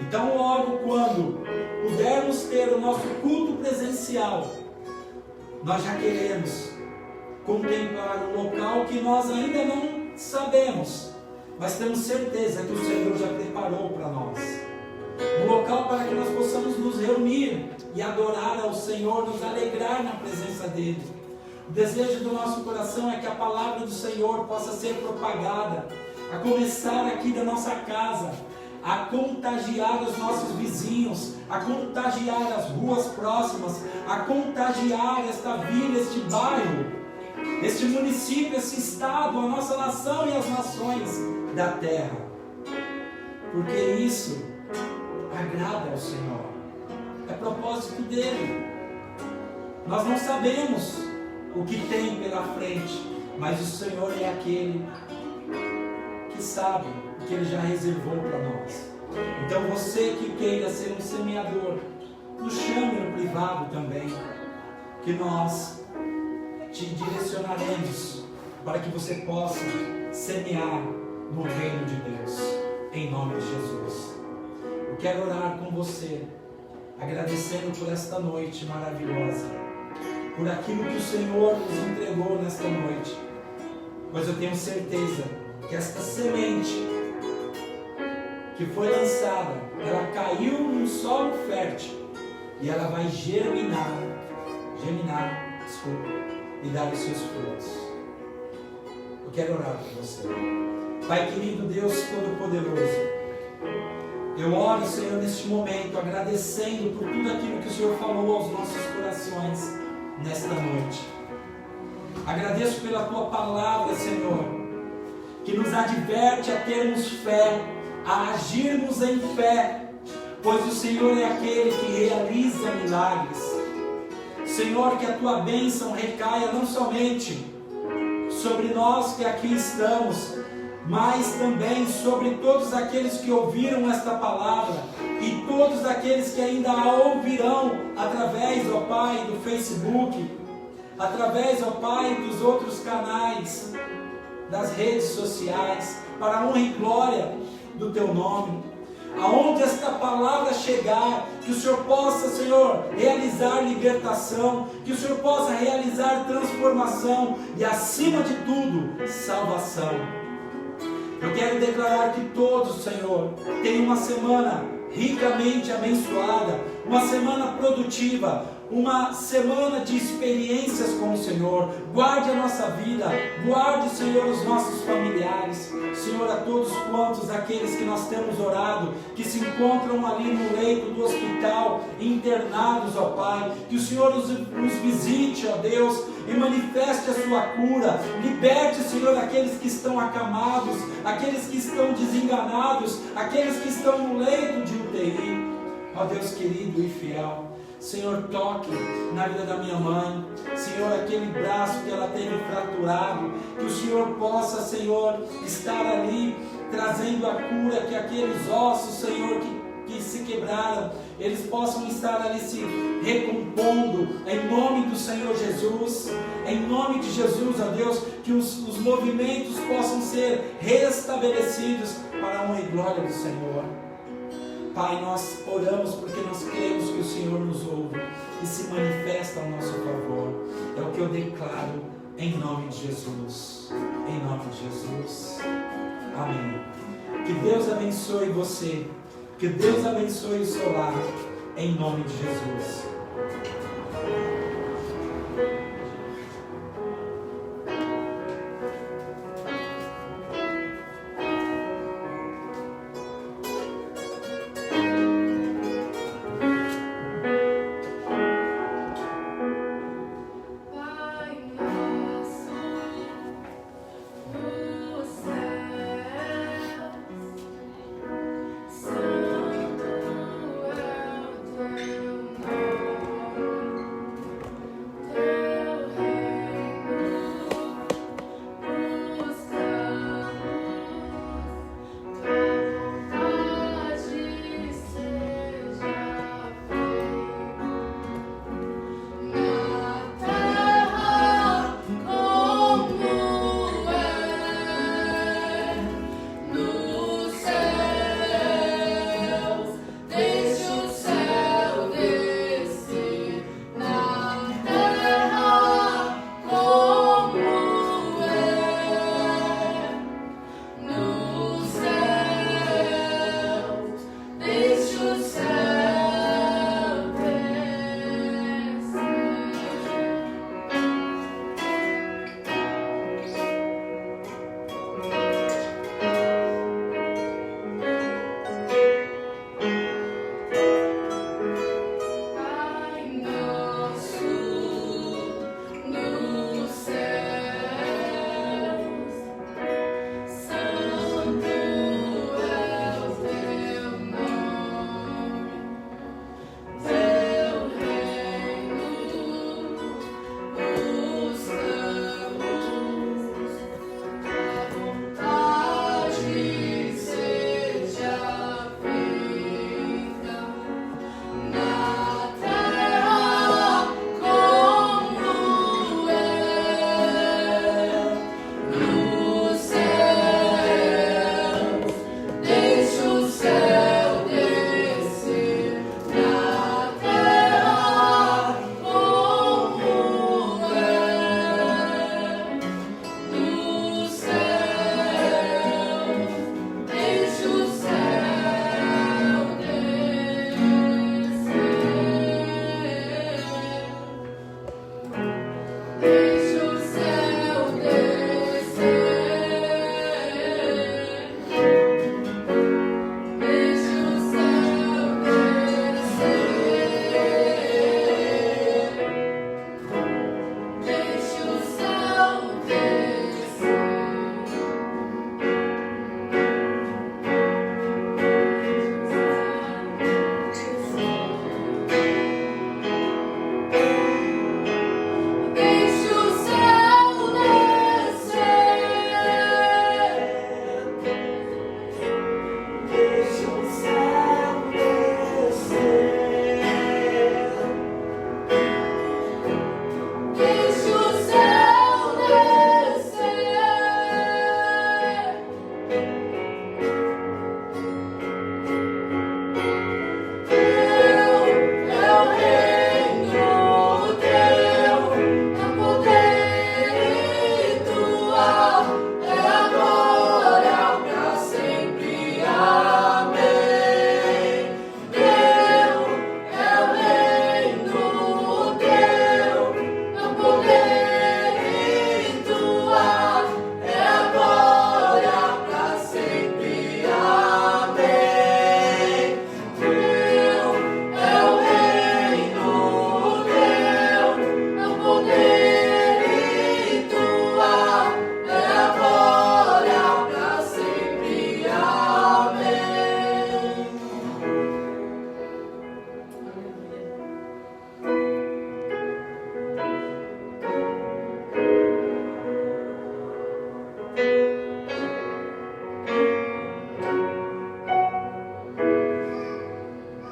Então logo quando pudermos ter o nosso culto presencial, nós já queremos contemplar um local que nós ainda não sabemos, mas temos certeza que o Senhor já preparou para nós. Um local para que nós possamos nos reunir e adorar ao Senhor, nos alegrar na presença dEle. O desejo do nosso coração é que a palavra do Senhor possa ser propagada, a começar aqui da nossa casa, a contagiar os nossos vizinhos, a contagiar as ruas próximas, a contagiar esta vila, este bairro, este município, esse estado, a nossa nação e as nações da terra. Porque isso agrada ao Senhor, é propósito dEle. Nós não sabemos o que tem pela frente, mas o Senhor é aquele que sabe o que Ele já reservou para nós. Então você que queira ser um semeador, nos chame no privado também, que nós te direcionaremos para que você possa semear no reino de Deus, em nome de Jesus. Eu quero orar com você, agradecendo por esta noite maravilhosa, por aquilo que o Senhor nos entregou nesta noite, pois eu tenho certeza que esta semente que foi lançada, ela caiu num solo fértil e ela vai germinar, e dar os seus frutos. Eu quero orar por você. Pai querido, Deus Todo-Poderoso, eu oro, Senhor, neste momento, agradecendo por tudo aquilo que o Senhor falou aos nossos corações nesta noite. Agradeço pela Tua palavra, Senhor, que nos adverte a termos fé, a agirmos em fé, pois o Senhor é aquele que realiza milagres. Senhor, que a Tua bênção recaia não somente sobre nós que aqui estamos, mas também sobre todos aqueles que ouviram esta palavra e todos aqueles que ainda a ouvirão através, ó Pai, do Facebook, através, ó Pai, dos outros canais, das redes sociais, para a honra e glória do Teu nome. Aonde esta palavra chegar, que o Senhor possa, Senhor, realizar libertação, que o Senhor possa realizar transformação e, acima de tudo, salvação. Eu quero declarar que todos, Senhor, tenham uma semana ricamente abençoada, uma semana produtiva, uma semana de experiências com o Senhor. Guarde a nossa vida, guarde, Senhor, os nossos familiares. Senhor, a todos quantos aqueles que nós temos orado, que se encontram ali no leito do hospital, internados, ó Pai, que o Senhor nos visite, ó Deus, e manifeste a sua cura. Liberte, Senhor, aqueles que estão acamados, aqueles que estão desenganados, aqueles que estão no leito de UTI. Ó Deus querido e fiel, Senhor, toque na vida da minha mãe, Senhor, aquele braço que ela teve fraturado, que o Senhor possa, Senhor, estar ali trazendo a cura, que aqueles ossos, Senhor, que se quebraram, eles possam estar ali se recompondo, em nome do Senhor Jesus, em nome de Jesus, ó Deus, que os movimentos possam ser restabelecidos para a honra e glória do Senhor. Pai, nós oramos porque nós cremos que o Senhor nos ouve e se manifesta ao nosso favor. É o que eu declaro em nome de Jesus. Em nome de Jesus. Amém. Que Deus abençoe você. Que Deus abençoe o seu lar. Em nome de Jesus.